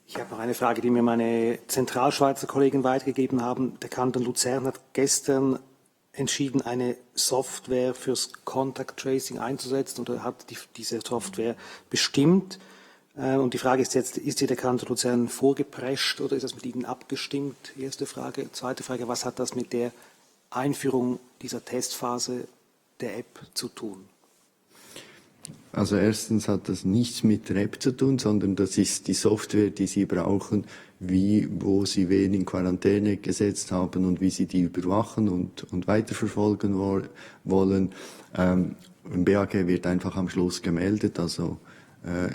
Ich habe noch eine Frage, die mir meine Zentralschweizer Kollegen weitergegeben haben. Der Kanton Luzern hat gestern entschieden, eine Software fürs Contact Tracing einzusetzen oder hat diese Software bestimmt. Und die Frage ist jetzt, ist hier der Kanton Luzern vorgeprescht oder ist das mit Ihnen abgestimmt? Erste Frage. Zweite Frage, was hat das mit der Einführung dieser Testphase der App zu tun? Also erstens hat das nichts mit der App zu tun, sondern das ist die Software, die Sie brauchen, wo Sie wen in Quarantäne gesetzt haben und wie Sie die überwachen und weiterverfolgen wollen. Im BAG wird einfach am Schluss gemeldet, also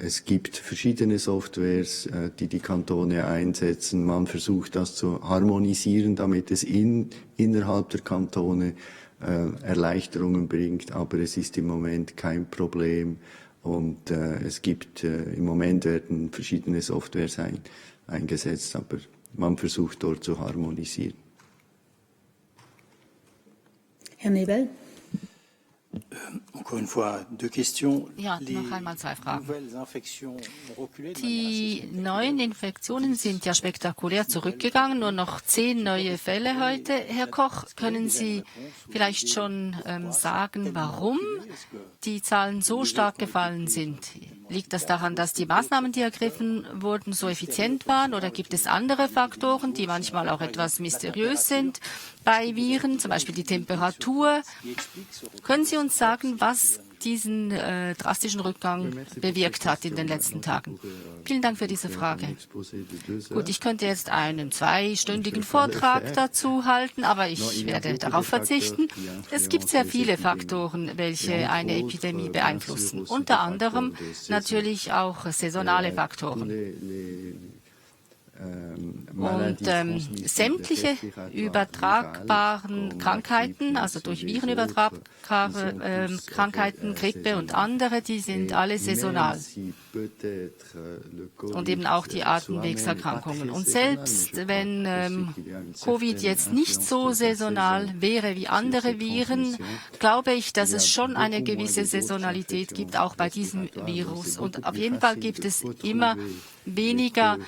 es gibt verschiedene Softwares, die Kantone einsetzen. Man versucht das zu harmonisieren, damit es innerhalb der Kantone Erleichterungen bringt. Aber es ist im Moment kein Problem. Und es gibt, im Moment werden verschiedene Softwares eingesetzt, aber man versucht dort zu harmonisieren. Herr Nebel. Ja, noch einmal 2 Fragen. Die neuen Infektionen sind ja spektakulär zurückgegangen, nur noch 10 neue Fälle heute. Herr Koch, können Sie vielleicht schon sagen, warum die Zahlen so stark gefallen sind? Liegt das daran, dass die Maßnahmen, die ergriffen wurden, so effizient waren? Oder gibt es andere Faktoren, die manchmal auch etwas mysteriös sind bei Viren, zum Beispiel die Temperatur? Können Sie uns sagen, was diesen drastischen Rückgang bewirkt hat in den letzten Tagen? Vielen Dank für diese Frage. Gut, ich könnte jetzt einen 2-stündigen Vortrag dazu halten, aber ich werde darauf verzichten. Es gibt sehr viele Faktoren, welche eine Epidemie beeinflussen. Unter anderem natürlich auch saisonale Faktoren. Und sämtliche übertragbaren Krankheiten, also durch Viren übertragbare Krankheiten, Grippe und andere, die sind alle saisonal. Und eben auch die Atemwegserkrankungen. Und selbst wenn Covid jetzt nicht so saisonal wäre wie andere Viren, glaube ich, dass es schon eine gewisse Saisonalität gibt, auch bei diesem Virus. Und auf jeden Fall gibt es immer weniger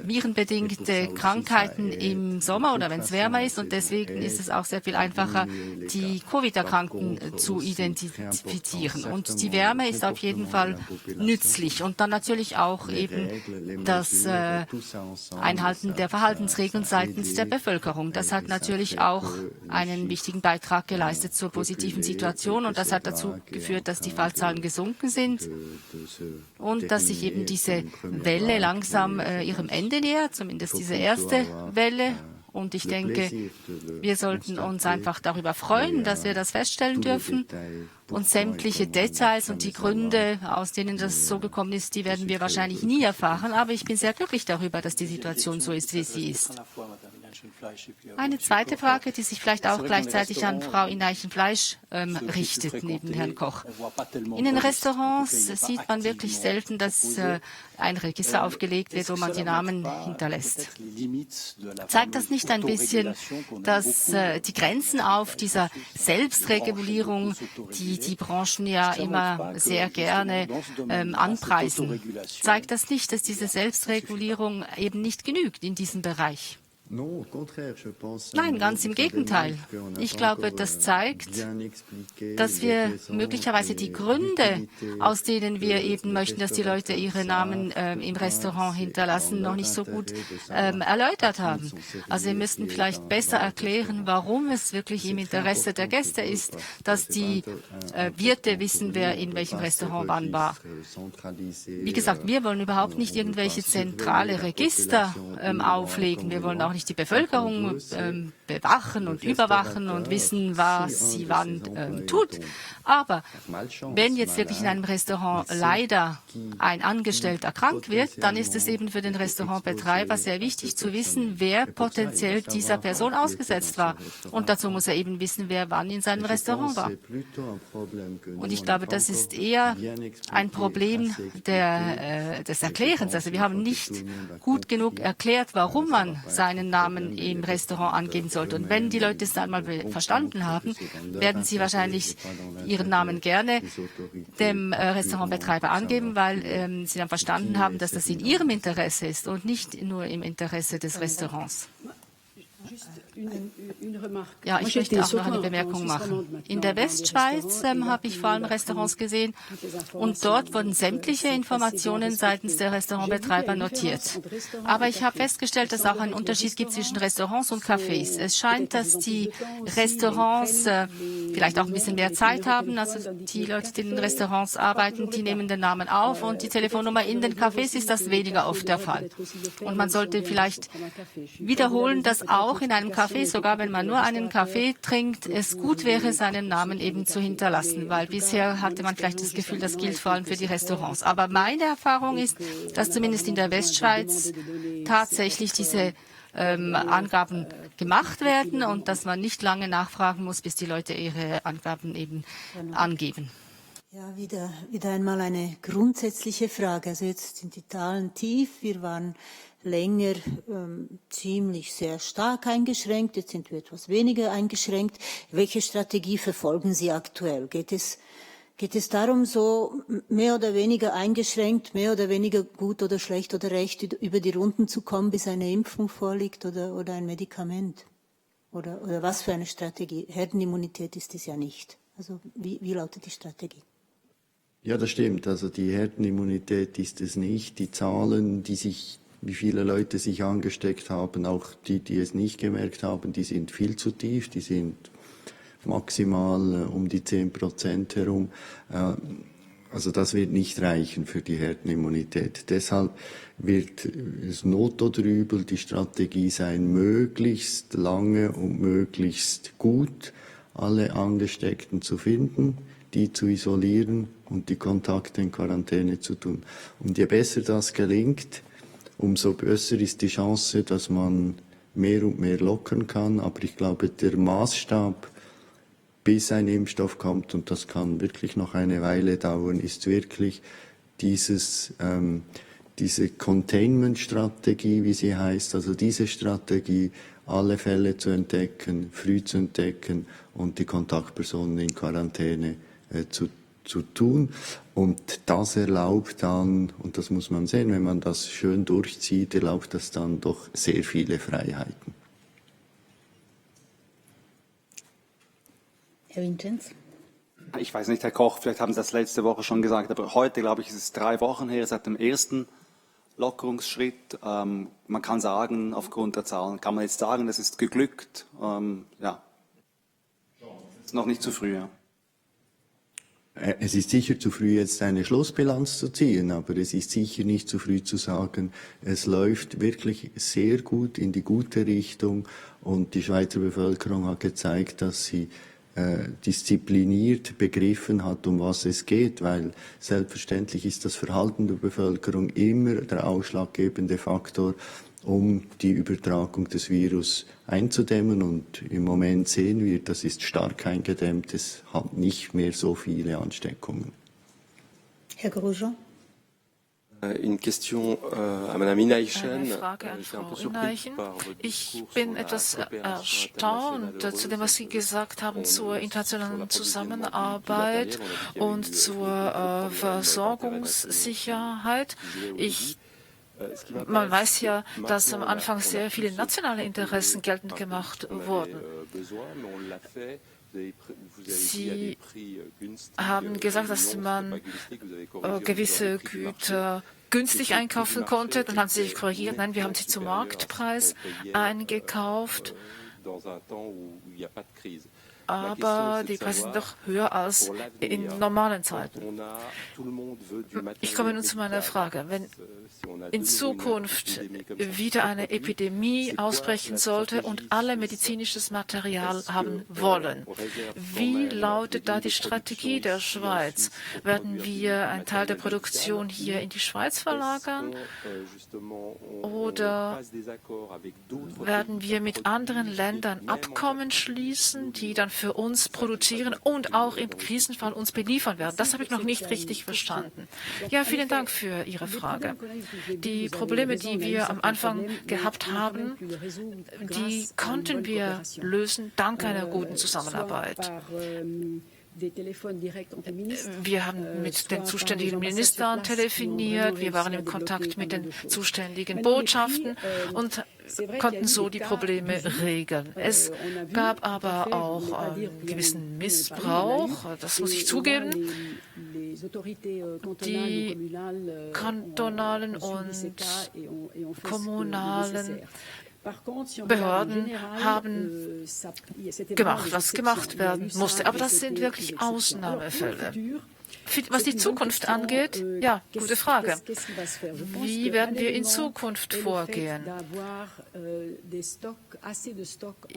virenbedingte Krankheiten im Sommer oder wenn es wärmer ist. Und deswegen ist es auch sehr viel einfacher, die Covid-Erkrankten zu identifizieren. Und die Wärme ist auf jeden Fall nützlich. Und dann natürlich auch eben das Einhalten der Verhaltensregeln seitens der Bevölkerung. Das hat natürlich auch einen wichtigen Beitrag geleistet zur positiven Situation. Und das hat dazu geführt, dass die Fallzahlen gesunken sind und dass sich eben diese Welle langsam ihrem Ende nähert, zumindest diese erste Welle. Und ich denke, wir sollten uns einfach darüber freuen, dass wir das feststellen dürfen. Und sämtliche Details und die Gründe, aus denen das so gekommen ist, die werden wir wahrscheinlich nie erfahren. Aber ich bin sehr glücklich darüber, dass die Situation so ist, wie sie ist. Eine zweite Frage, die sich vielleicht auch gleichzeitig an Frau Ineichen-Fleisch richtet, neben Herrn Koch. In den Restaurants sieht man wirklich selten, dass ein Register aufgelegt wird, wo man die Namen hinterlässt. Zeigt das nicht ein bisschen, dass die Grenzen auf dieser Selbstregulierung, die die Branchen ja immer sehr gerne anpreisen, zeigt das nicht, dass diese Selbstregulierung eben nicht genügt in diesem Bereich? Nein, ganz im Gegenteil. Ich glaube, das zeigt, dass wir möglicherweise die Gründe, aus denen wir eben möchten, dass die Leute ihre Namen im Restaurant hinterlassen, noch nicht so gut erläutert haben. Also wir müssten vielleicht besser erklären, warum es wirklich im Interesse der Gäste ist, dass die Wirte wissen, wer in welchem Restaurant wann war. Wie gesagt, wir wollen überhaupt nicht irgendwelche zentrale Register auflegen. Wir wollen auch nicht die Bevölkerung bewachen und überwachen und wissen, was sie wann tut. Aber wenn jetzt wirklich in einem Restaurant leider ein Angestellter krank wird, dann ist es eben für den Restaurantbetreiber sehr wichtig zu wissen, wer potenziell dieser Person ausgesetzt war. Und dazu muss er eben wissen, wer wann in seinem Restaurant war. Und ich glaube, das ist eher ein Problem des Erklärens. Also wir haben nicht gut genug erklärt, warum man seinen Namen im Restaurant angeben sollte. Und wenn die Leute es einmal verstanden haben, werden sie wahrscheinlich ihren Namen gerne dem Restaurantbetreiber angeben, weil sie dann verstanden haben, dass das in ihrem Interesse ist und nicht nur im Interesse des Restaurants. Ja, ich möchte auch noch eine Bemerkung machen. In der Westschweiz habe ich vor allem Restaurants gesehen und dort wurden sämtliche Informationen seitens der Restaurantbetreiber notiert. Aber ich habe festgestellt, dass es auch einen Unterschied gibt zwischen Restaurants und Cafés. Es scheint, dass die Restaurants vielleicht auch ein bisschen mehr Zeit haben. Also die Leute, die in den Restaurants arbeiten, die nehmen den Namen auf und die Telefonnummer. In den Cafés ist das weniger oft der Fall. Und man sollte vielleicht wiederholen, dass auch in einem Café, sogar wenn man nur einen Kaffee trinkt, es gut wäre, seinen Namen eben zu hinterlassen, weil bisher hatte man vielleicht das Gefühl, das gilt vor allem für die Restaurants. Aber meine Erfahrung ist, dass zumindest in der Westschweiz tatsächlich diese Angaben gemacht werden und dass man nicht lange nachfragen muss, bis die Leute ihre Angaben eben angeben. Ja, wieder einmal eine grundsätzliche Frage. Also jetzt sind die Zahlen tief. Wir waren länger ziemlich sehr stark eingeschränkt. Jetzt sind wir etwas weniger eingeschränkt. Welche Strategie verfolgen Sie aktuell? Geht es darum, so mehr oder weniger eingeschränkt, mehr oder weniger gut oder schlecht oder recht über die Runden zu kommen, bis eine Impfung vorliegt oder ein Medikament? Oder was für eine Strategie? Herdenimmunität ist es ja nicht. Also wie lautet die Strategie? Ja, das stimmt. Also die Herdenimmunität ist es nicht. Die Zahlen, wie viele Leute sich angesteckt haben, auch die es nicht gemerkt haben, die sind viel zu tief. Die sind maximal um die 10% herum. Also das wird nicht reichen für die Herdenimmunität. Deshalb wird es Not oder Übel die Strategie sein, möglichst lange und möglichst gut alle Angesteckten zu finden, die zu isolieren und die Kontakte in Quarantäne zu tun. Und je besser das gelingt, umso besser ist die Chance, dass man mehr und mehr lockern kann. Aber ich glaube, der Maßstab, bis ein Impfstoff kommt, und das kann wirklich noch eine Weile dauern, ist wirklich diese Containment-Strategie, wie sie heißt, also diese Strategie, alle Fälle zu entdecken, früh zu entdecken und die Kontaktpersonen in Quarantäne zu tun. Und das erlaubt dann, und das muss man sehen, wenn man das schön durchzieht, erlaubt das dann doch sehr viele Freiheiten. Herr Vincenz? Ich weiß nicht, Herr Koch, vielleicht haben Sie das letzte Woche schon gesagt, aber heute, glaube ich, ist es 3 Wochen her seit dem ersten Lockerungsschritt. Man kann sagen, aufgrund der Zahlen, kann man jetzt sagen, es ist geglückt. Ja, es ist noch nicht zu früh. Ja. Es ist sicher zu früh, jetzt eine Schlussbilanz zu ziehen, aber es ist sicher nicht zu früh zu sagen, es läuft wirklich sehr gut in die gute Richtung und die Schweizer Bevölkerung hat gezeigt, dass sie diszipliniert begriffen hat, um was es geht, weil selbstverständlich ist das Verhalten der Bevölkerung immer der ausschlaggebende Faktor, um die Übertragung des Virus einzudämmen. Und im Moment sehen wir, das ist stark eingedämmt, es hat nicht mehr so viele Ansteckungen. Herr Grosjean. Une question à Madame Inaichen. Eine Frage an Frau Inaichen. Ich bin etwas erstaunt zu dem, was Sie gesagt haben zur internationalen Zusammenarbeit und zur Versorgungssicherheit. Man weiß ja, dass am Anfang sehr viele nationale Interessen geltend gemacht wurden. Sie haben gesagt, dass man gewisse Güter günstig einkaufen konnte. Dann haben Sie sich korrigiert. Nein, wir haben sie zum Marktpreis eingekauft. Aber die Preise sind doch höher als in normalen Zeiten. Ich komme nun zu meiner Frage. Wenn in Zukunft wieder eine Epidemie ausbrechen sollte und alle medizinisches Material haben wollen, wie lautet da die Strategie der Schweiz? Werden wir einen Teil der Produktion hier in die Schweiz verlagern? Oder werden wir mit anderen Ländern Abkommen schließen, die dann für uns produzieren und auch im Krisenfall uns beliefern werden? Das habe ich noch nicht richtig verstanden. Ja, vielen Dank für Ihre Frage. Die Probleme, die wir am Anfang gehabt haben, die konnten wir lösen dank einer guten Zusammenarbeit. Wir haben mit den zuständigen Ministern telefoniert, wir waren im Kontakt mit den zuständigen Botschaften und konnten so die Probleme regeln. Es gab aber auch einen gewissen Missbrauch, das muss ich zugeben. Die kantonalen und kommunalen Behörden haben gemacht, was gemacht werden musste. Aber das sind wirklich Ausnahmefälle. Was die Zukunft angeht, ja, gute Frage. Wie werden wir in Zukunft vorgehen?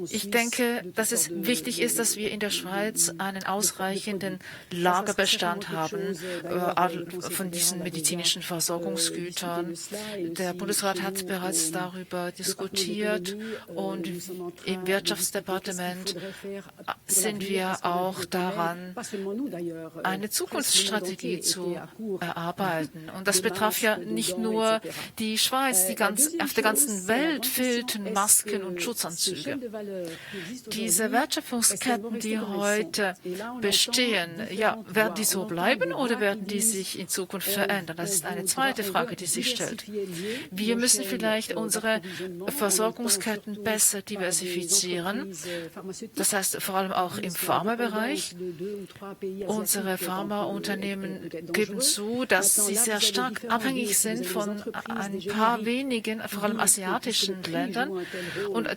Ich denke, dass es wichtig ist, dass wir in der Schweiz einen ausreichenden Lagerbestand haben von diesen medizinischen Versorgungsgütern. Der Bundesrat hat bereits darüber diskutiert und im Wirtschaftsdepartement sind wir auch daran, eine Zukunftsstrategie zu erarbeiten. Und das betraf ja nicht nur die Schweiz, auf der ganzen Welt fehlten Masken und Schutzanzüge. Diese Wertschöpfungsketten, die heute bestehen, ja, werden die so bleiben oder werden die sich in Zukunft verändern? Das ist eine zweite Frage, die sich stellt. Wir müssen vielleicht unsere Versorgungsketten besser diversifizieren. Das heißt vor allem auch im Pharmabereich. Unsere Pharmaunternehmen geben zu, dass sie sehr stark abhängig sind von ein paar wenigen, vor allem asiatischen Ländern. Und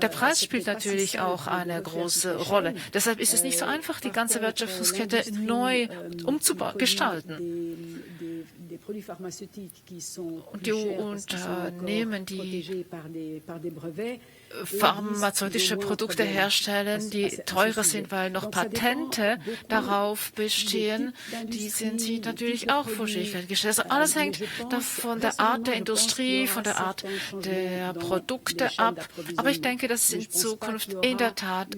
der Preis spielt natürlich auch eine große Rolle. Deshalb ist es nicht so einfach, die ganze Wertschöpfungskette neu umzugestalten. Und die Unternehmen, die pharmazeutische Produkte herstellen, die teurer sind, weil noch Patente darauf bestehen, die sind sie natürlich auch vor Schwierigkeiten gestellt. Also alles hängt von der Art der Industrie, von der Art der Produkte ab. Aber ich denke, dass es in Zukunft in der Tat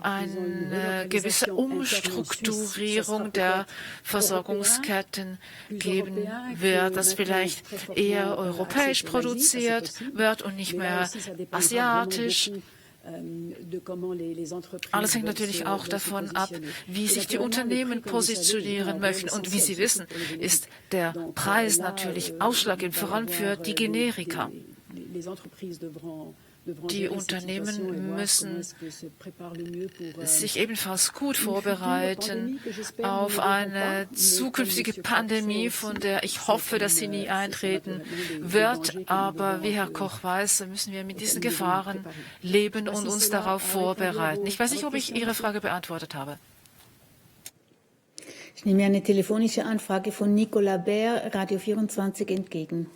eine gewisse Umstrukturierung der Versorgungsketten geben wird, dass vielleicht eher europäisch produziert wird und nicht mehr asiatisch. Alles hängt natürlich auch davon ab, wie sich die Unternehmen positionieren möchten. Und wie Sie wissen, ist der Preis natürlich ausschlaggebend, vor allem für die Generika. Die Unternehmen müssen sich ebenfalls gut vorbereiten auf eine zukünftige Pandemie, von der ich hoffe, dass sie nie eintreten wird. Aber wie Herr Koch weiß, müssen wir mit diesen Gefahren leben und uns darauf vorbereiten. Ich weiß nicht, ob ich Ihre Frage beantwortet habe. Ich nehme eine telefonische Anfrage von Nicolas Bär, Radio 24, entgegen.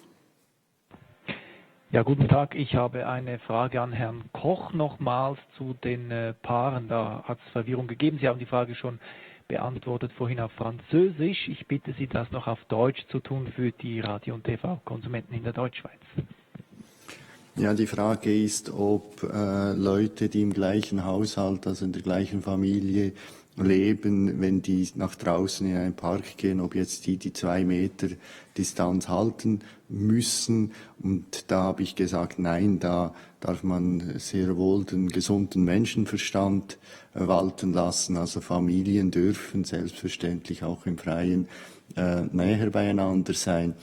Ja, guten Tag. Ich habe eine Frage an Herrn Koch nochmals zu den Paaren. Da hat es Verwirrung gegeben. Sie haben die Frage schon beantwortet vorhin auf Französisch. Ich bitte Sie, das noch auf Deutsch zu tun für die Radio- und TV-Konsumenten in der Deutschschweiz. Ja, die Frage ist, ob Leute, die im gleichen Haushalt, also in der gleichen Familie leben, wenn die nach draußen in einen Park gehen, ob jetzt die 2 Meter Distanz halten müssen. Und da habe ich gesagt, nein, da darf man sehr wohl den gesunden Menschenverstand walten lassen. Also Familien dürfen selbstverständlich auch im Freien näher beieinander sein.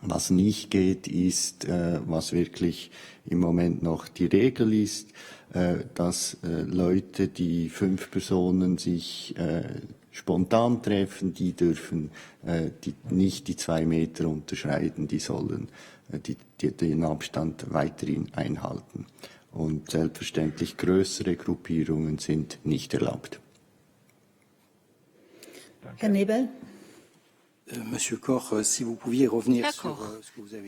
Was nicht geht, ist, was wirklich im Moment noch die Regel ist, dass Leute, die 5 Personen sich spontan treffen, die dürfen nicht die 2 Meter unterschreiten, die sollen den Abstand weiterhin einhalten. Und selbstverständlich größere Gruppierungen sind nicht erlaubt. Herr Nebel. Monsieur Koch, si vous pouviez revenir Herr Koch,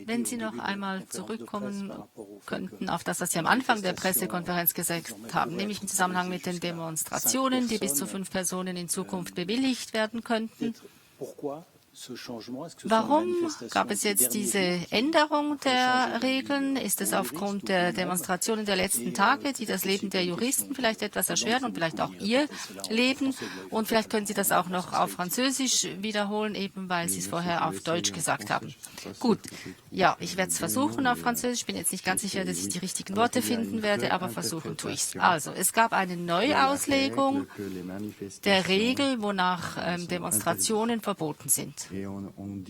wenn Sie noch einmal zurückkommen könnten auf das, was Sie am Anfang der Pressekonferenz gesagt haben, nämlich im Zusammenhang mit den Demonstrationen, die bis zu 5 Personen in Zukunft bewilligt werden könnten. Warum gab es jetzt diese Änderung der Regeln? Ist es aufgrund der Demonstrationen der letzten Tage, die das Leben der Juristen vielleicht etwas erschweren und vielleicht auch Ihr Leben? Und vielleicht können Sie das auch noch auf Französisch wiederholen, eben weil Sie es vorher auf Deutsch gesagt haben. Gut, ja, ich werde es versuchen auf Französisch. Ich bin jetzt nicht ganz sicher, dass ich die richtigen Worte finden werde, aber versuchen tue ich es. Also, es gab eine Neuauslegung der Regel, wonach Demonstrationen verboten sind. Und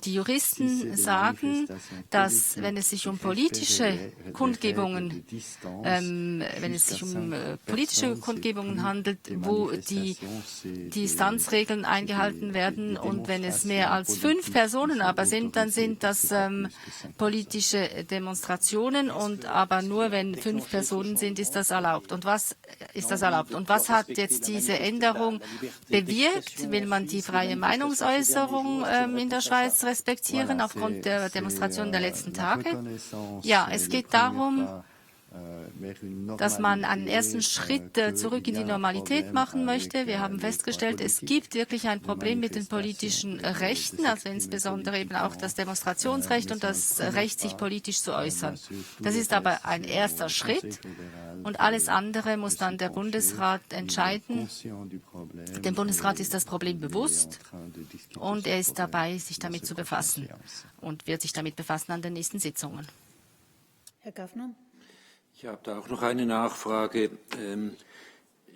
die Juristen sagen, dass wenn es sich um politische Kundgebungen, handelt, wo die Distanzregeln eingehalten werden und wenn es mehr als 5 Personen aber sind, dann sind das politische Demonstrationen und aber nur wenn 5 Personen sind, ist das erlaubt. Und was ist das erlaubt? Und was hat jetzt diese Änderung bewirkt? Will man die freie Meinungsäußerung in der Schweiz respektieren aufgrund der Demonstrationen der letzten Tage? Ja, es geht darum, dass man einen ersten Schritt zurück in die Normalität machen möchte. Wir haben festgestellt, es gibt wirklich ein Problem mit den politischen Rechten, also insbesondere eben auch das Demonstrationsrecht und das Recht, sich politisch zu äußern. Das ist aber ein erster Schritt und alles andere muss dann der Bundesrat entscheiden. Dem Bundesrat ist das Problem bewusst und er ist dabei, sich damit zu befassen und wird sich damit befassen an den nächsten Sitzungen. Herr Gaffner? Ich habe da auch noch eine Nachfrage.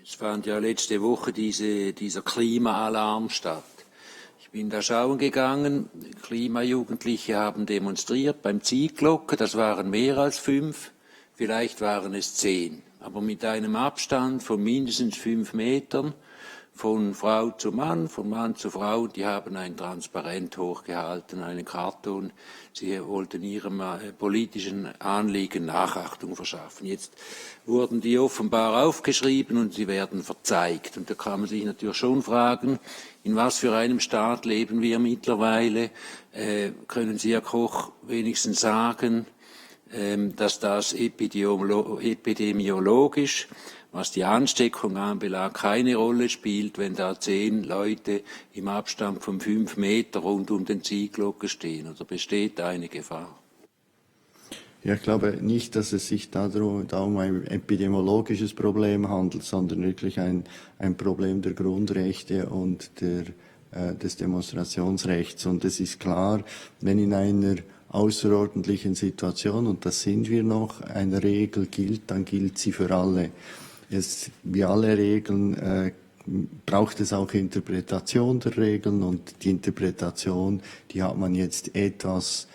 Es fand ja letzte Woche dieser Klimaalarm statt. Ich bin da schauen gegangen. Klimajugendliche haben demonstriert beim Ziehglocke. Das waren mehr als 5, vielleicht waren es 10. Aber mit einem Abstand von mindestens 5 Metern. Von Frau zu Mann, von Mann zu Frau, die haben ein Transparent hochgehalten, einen Karton. Sie wollten ihrem politischen Anliegen Nachachtung verschaffen. Jetzt wurden die offenbar aufgeschrieben und sie werden verzeigt. Und da kann man sich natürlich schon fragen, in was für einem Staat leben wir mittlerweile? Können Sie, Herr Koch, wenigstens sagen, dass das epidemiologisch, was die Ansteckung anbelangt, keine Rolle spielt, wenn da 10 Leute im Abstand von 5 Meter rund um den Ziehglocke stehen? Oder besteht da eine Gefahr? Ja, ich glaube nicht, dass es sich da um ein epidemiologisches Problem handelt, sondern wirklich ein Problem der Grundrechte und des Demonstrationsrechts. Und es ist klar, wenn in einer außerordentlichen Situation, und das sind wir noch, eine Regel gilt, dann gilt sie für alle. Wie alle Regeln braucht es auch Interpretation der Regeln und die Interpretation, die hat man jetzt etwas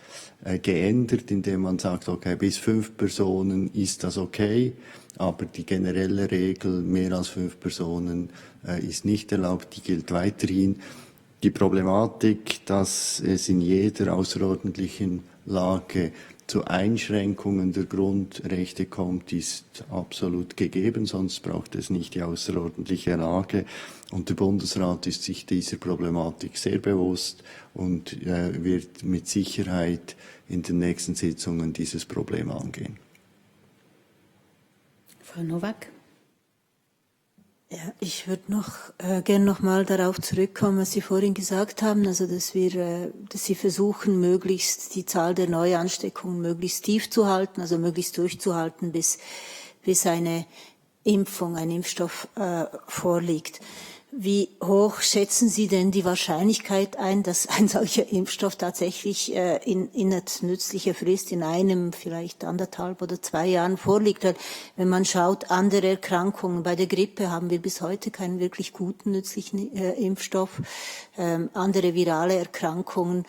geändert, indem man sagt, okay, bis 5 Personen ist das okay, aber die generelle Regel, mehr als 5 Personen ist nicht erlaubt, die gilt weiterhin. Die Problematik, dass es in jeder außerordentlichen Lage zu Einschränkungen der Grundrechte kommt, ist absolut gegeben, sonst braucht es nicht die außerordentliche Lage. Und der Bundesrat ist sich dieser Problematik sehr bewusst und wird mit Sicherheit in den nächsten Sitzungen dieses Problem angehen. Frau Nowak? Ja, ich würde gern noch mal darauf zurückkommen, was Sie vorhin gesagt haben, also dass Sie versuchen, möglichst die Zahl der Neuansteckungen möglichst tief zu halten, also möglichst durchzuhalten, bis eine Impfung, ein Impfstoff vorliegt. Wie hoch schätzen Sie denn die Wahrscheinlichkeit ein, dass ein solcher Impfstoff tatsächlich innerhalb nützlicher Frist in einem, vielleicht 1,5 oder 2 Jahren vorliegt? Weil wenn man schaut, andere Erkrankungen, bei der Grippe haben wir bis heute keinen wirklich guten, nützlichen Impfstoff. Andere virale Erkrankungen,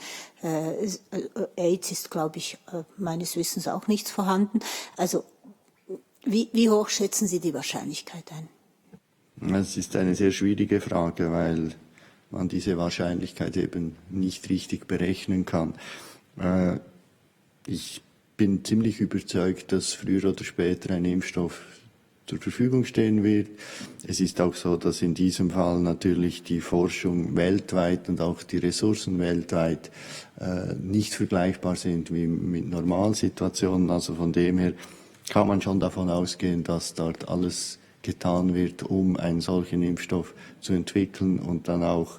AIDS ist, glaube ich, meines Wissens auch nichts vorhanden. Also wie hoch schätzen Sie die Wahrscheinlichkeit ein? Es ist eine sehr schwierige Frage, weil man diese Wahrscheinlichkeit eben nicht richtig berechnen kann. Ich bin ziemlich überzeugt, dass früher oder später ein Impfstoff zur Verfügung stehen wird. Es ist auch so, dass in diesem Fall natürlich die Forschung weltweit und auch die Ressourcen weltweit nicht vergleichbar sind wie mit Normalsituationen. Also von dem her kann man schon davon ausgehen, dass dort alles getan wird, um einen solchen Impfstoff zu entwickeln und dann auch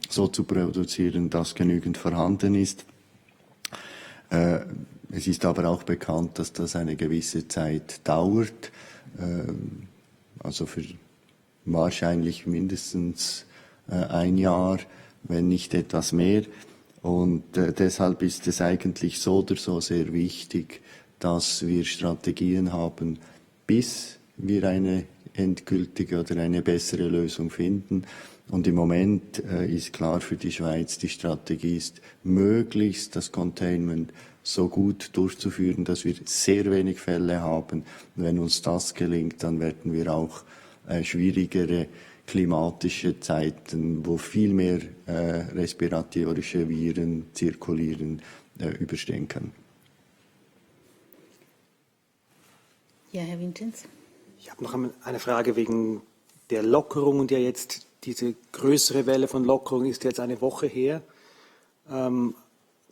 so zu produzieren, dass genügend vorhanden ist. Es ist aber auch bekannt, dass das eine gewisse Zeit dauert, also für wahrscheinlich mindestens 1 Jahr, wenn nicht etwas mehr. Und deshalb ist es eigentlich so oder so sehr wichtig, dass wir Strategien haben, bis wir eine endgültige oder eine bessere Lösung finden. Und im Moment ist klar für die Schweiz, die Strategie ist, möglichst das Containment so gut durchzuführen, dass wir sehr wenig Fälle haben. Und wenn uns das gelingt, dann werden wir auch schwierigere klimatische Zeiten, wo viel mehr respiratorische Viren zirkulieren, überstehen können. Ja, Herr Vincenz. Ich habe noch eine Frage wegen der Lockerung und ja jetzt diese größere Welle von Lockerung ist jetzt eine Woche her. Können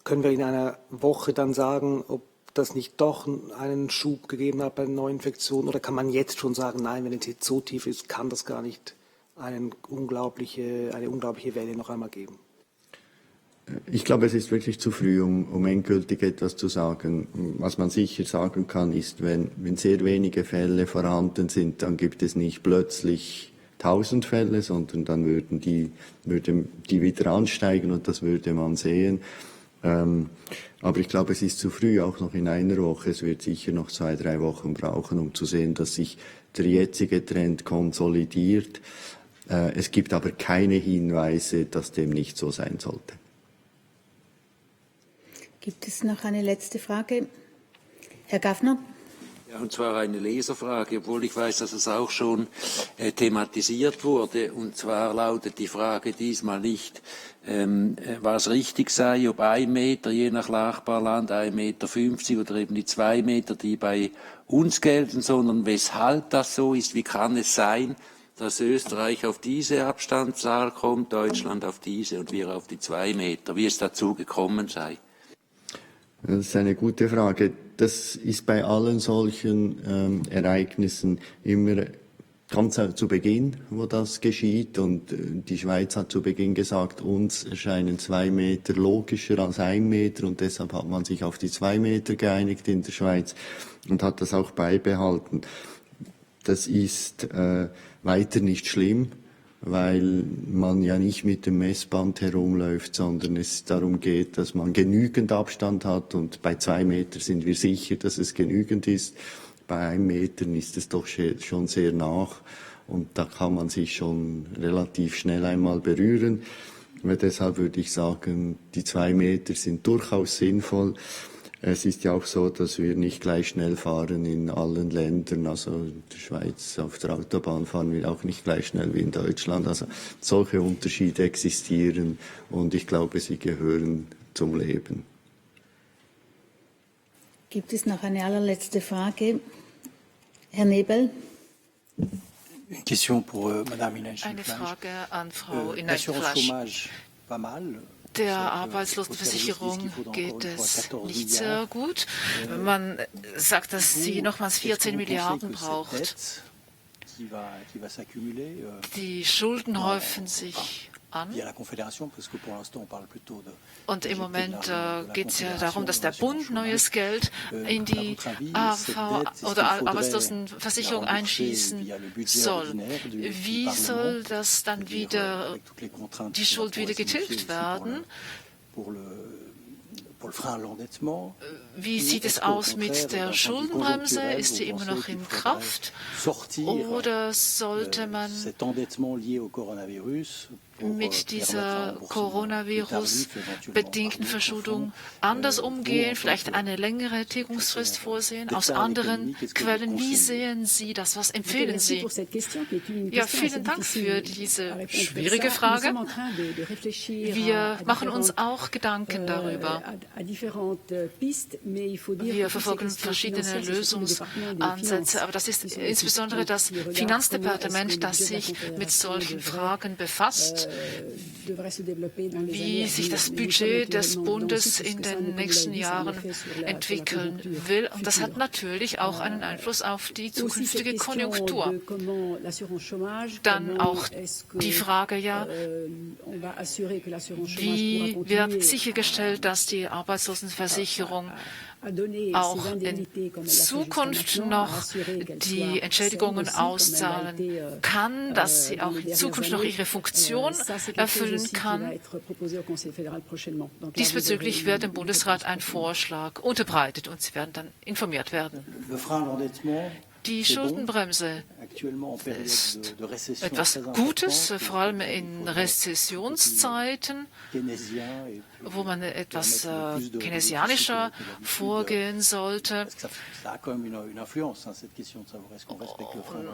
wir in einer Woche dann sagen, ob das nicht doch einen Schub gegeben hat bei den Neuinfektionen oder kann man jetzt schon sagen, nein, wenn es jetzt so tief ist, kann das gar nicht eine unglaubliche Welle noch einmal geben? Ich glaube, es ist wirklich zu früh, um endgültig etwas zu sagen. Was man sicher sagen kann, ist, wenn sehr wenige Fälle vorhanden sind, dann gibt es nicht plötzlich 1000 Fälle, sondern dann würde die wieder ansteigen und das würde man sehen. Aber ich glaube, es ist zu früh, auch noch in einer Woche. Es wird sicher noch 2-3 Wochen brauchen, um zu sehen, dass sich der jetzige Trend konsolidiert. Es gibt aber keine Hinweise, dass dem nicht so sein sollte. Gibt es noch eine letzte Frage? Herr Gaffner? Ja, und zwar eine Leserfrage, obwohl ich weiß, dass es auch schon thematisiert wurde. Und zwar lautet die Frage diesmal nicht, was richtig sei, ob 1 Meter je nach Nachbarland, 1,50 Meter oder eben die 2 Meter, die bei uns gelten, sondern weshalb das so ist. Wie kann es sein, dass Österreich auf diese Abstandszahl kommt, Deutschland auf diese und wir auf die 2 Meter, wie es dazu gekommen sei? Das ist eine gute Frage. Das ist bei allen solchen Ereignissen immer ganz zu Beginn, wo das geschieht. Und die Schweiz hat zu Beginn gesagt, uns erscheinen 2 Meter logischer als 1 Meter. Und deshalb hat man sich auf die 2 Meter geeinigt in der Schweiz und hat das auch beibehalten. Das ist weiter nicht schlimm, weil man ja nicht mit dem Messband herumläuft, sondern es darum geht, dass man genügend Abstand hat und bei 2 Meter sind wir sicher, dass es genügend ist. Bei 1 Meter ist es doch schon sehr nach und da kann man sich schon relativ schnell einmal berühren. Und deshalb würde ich sagen, die 2 Meter sind durchaus sinnvoll. Es ist ja auch so, dass wir nicht gleich schnell fahren in allen Ländern. Also in der Schweiz auf der Autobahn fahren wir auch nicht gleich schnell wie in Deutschland. Also solche Unterschiede existieren und ich glaube, sie gehören zum Leben. Gibt es noch eine allerletzte Frage? Herr Nebel? Eine Frage an Frau Inait-Flasch. Der Arbeitslosenversicherung geht es nicht sehr gut. Man sagt, dass sie nochmals 14 Milliarden braucht. Die Schulden häufen sich an. Und im Moment geht es ja darum, dass der Bund neues Geld in die AV oder Arbeitslosenversicherung einschießen soll. Wie soll das dann wieder, die Schuld wieder getilgt werden? Wie sieht es aus mit der Schuldenbremse? Ist sie immer noch in Kraft? Oder sollte man mit dieser Coronavirus-bedingten Verschuldung anders umgehen, vielleicht eine längere Tilgungsfrist vorsehen, aus anderen Quellen? Wie sehen Sie das? Was empfehlen Sie? Ja, vielen Dank für diese schwierige Frage. Wir machen uns auch Gedanken darüber. Wir verfolgen verschiedene Lösungsansätze, aber das ist insbesondere das Finanzdepartement, das sich mit solchen Fragen befasst, wie sich das Budget des Bundes in den nächsten Jahren entwickeln will. Und das hat natürlich auch einen Einfluss auf die zukünftige Konjunktur. Dann auch die Frage, wie wird sichergestellt, dass die Arbeitslosenversicherung auch in Zukunft noch die Entschädigungen auszahlen kann, dass sie auch in Zukunft noch ihre Funktion erfüllen kann. Diesbezüglich wird dem Bundesrat ein Vorschlag unterbreitet und Sie werden dann informiert werden. Die Schuldenbremse ist etwas Gutes, vor allem in Rezessionszeiten, wo man etwas keynesianischer vorgehen sollte.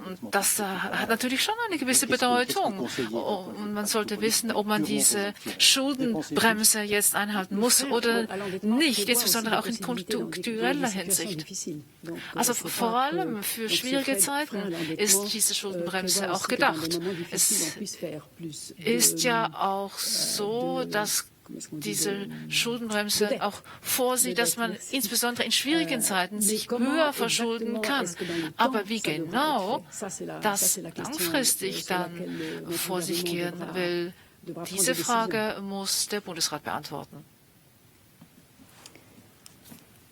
Und das hat natürlich schon eine gewisse Bedeutung. Und man sollte wissen, ob man diese Schuldenbremse jetzt einhalten muss oder nicht, insbesondere auch in konjunktureller Hinsicht. Also vor allem für schwierige Zeiten ist diese Schuldenbremse auch gedacht. Es ist ja auch so, dass diese Schuldenbremse auch vorsieht, dass man insbesondere in schwierigen Zeiten sich höher verschulden kann. Aber wie genau das langfristig dann vor sich gehen will, diese Frage muss der Bundesrat beantworten.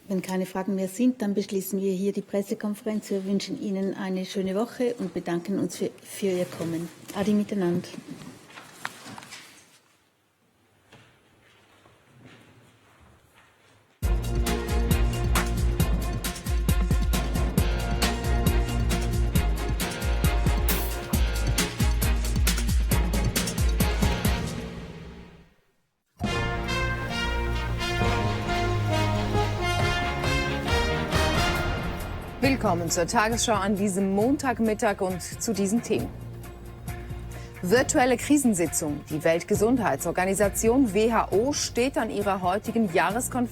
Wenn keine Fragen mehr sind, dann beschließen wir hier die Pressekonferenz. Wir wünschen Ihnen eine schöne Woche und bedanken uns für Ihr Kommen. Adi miteinander. Willkommen zur Tagesschau an diesem Montagmittag und zu diesen Themen. Virtuelle Krisensitzung. Die Weltgesundheitsorganisation WHO steht an ihrer heutigen Jahreskonferenz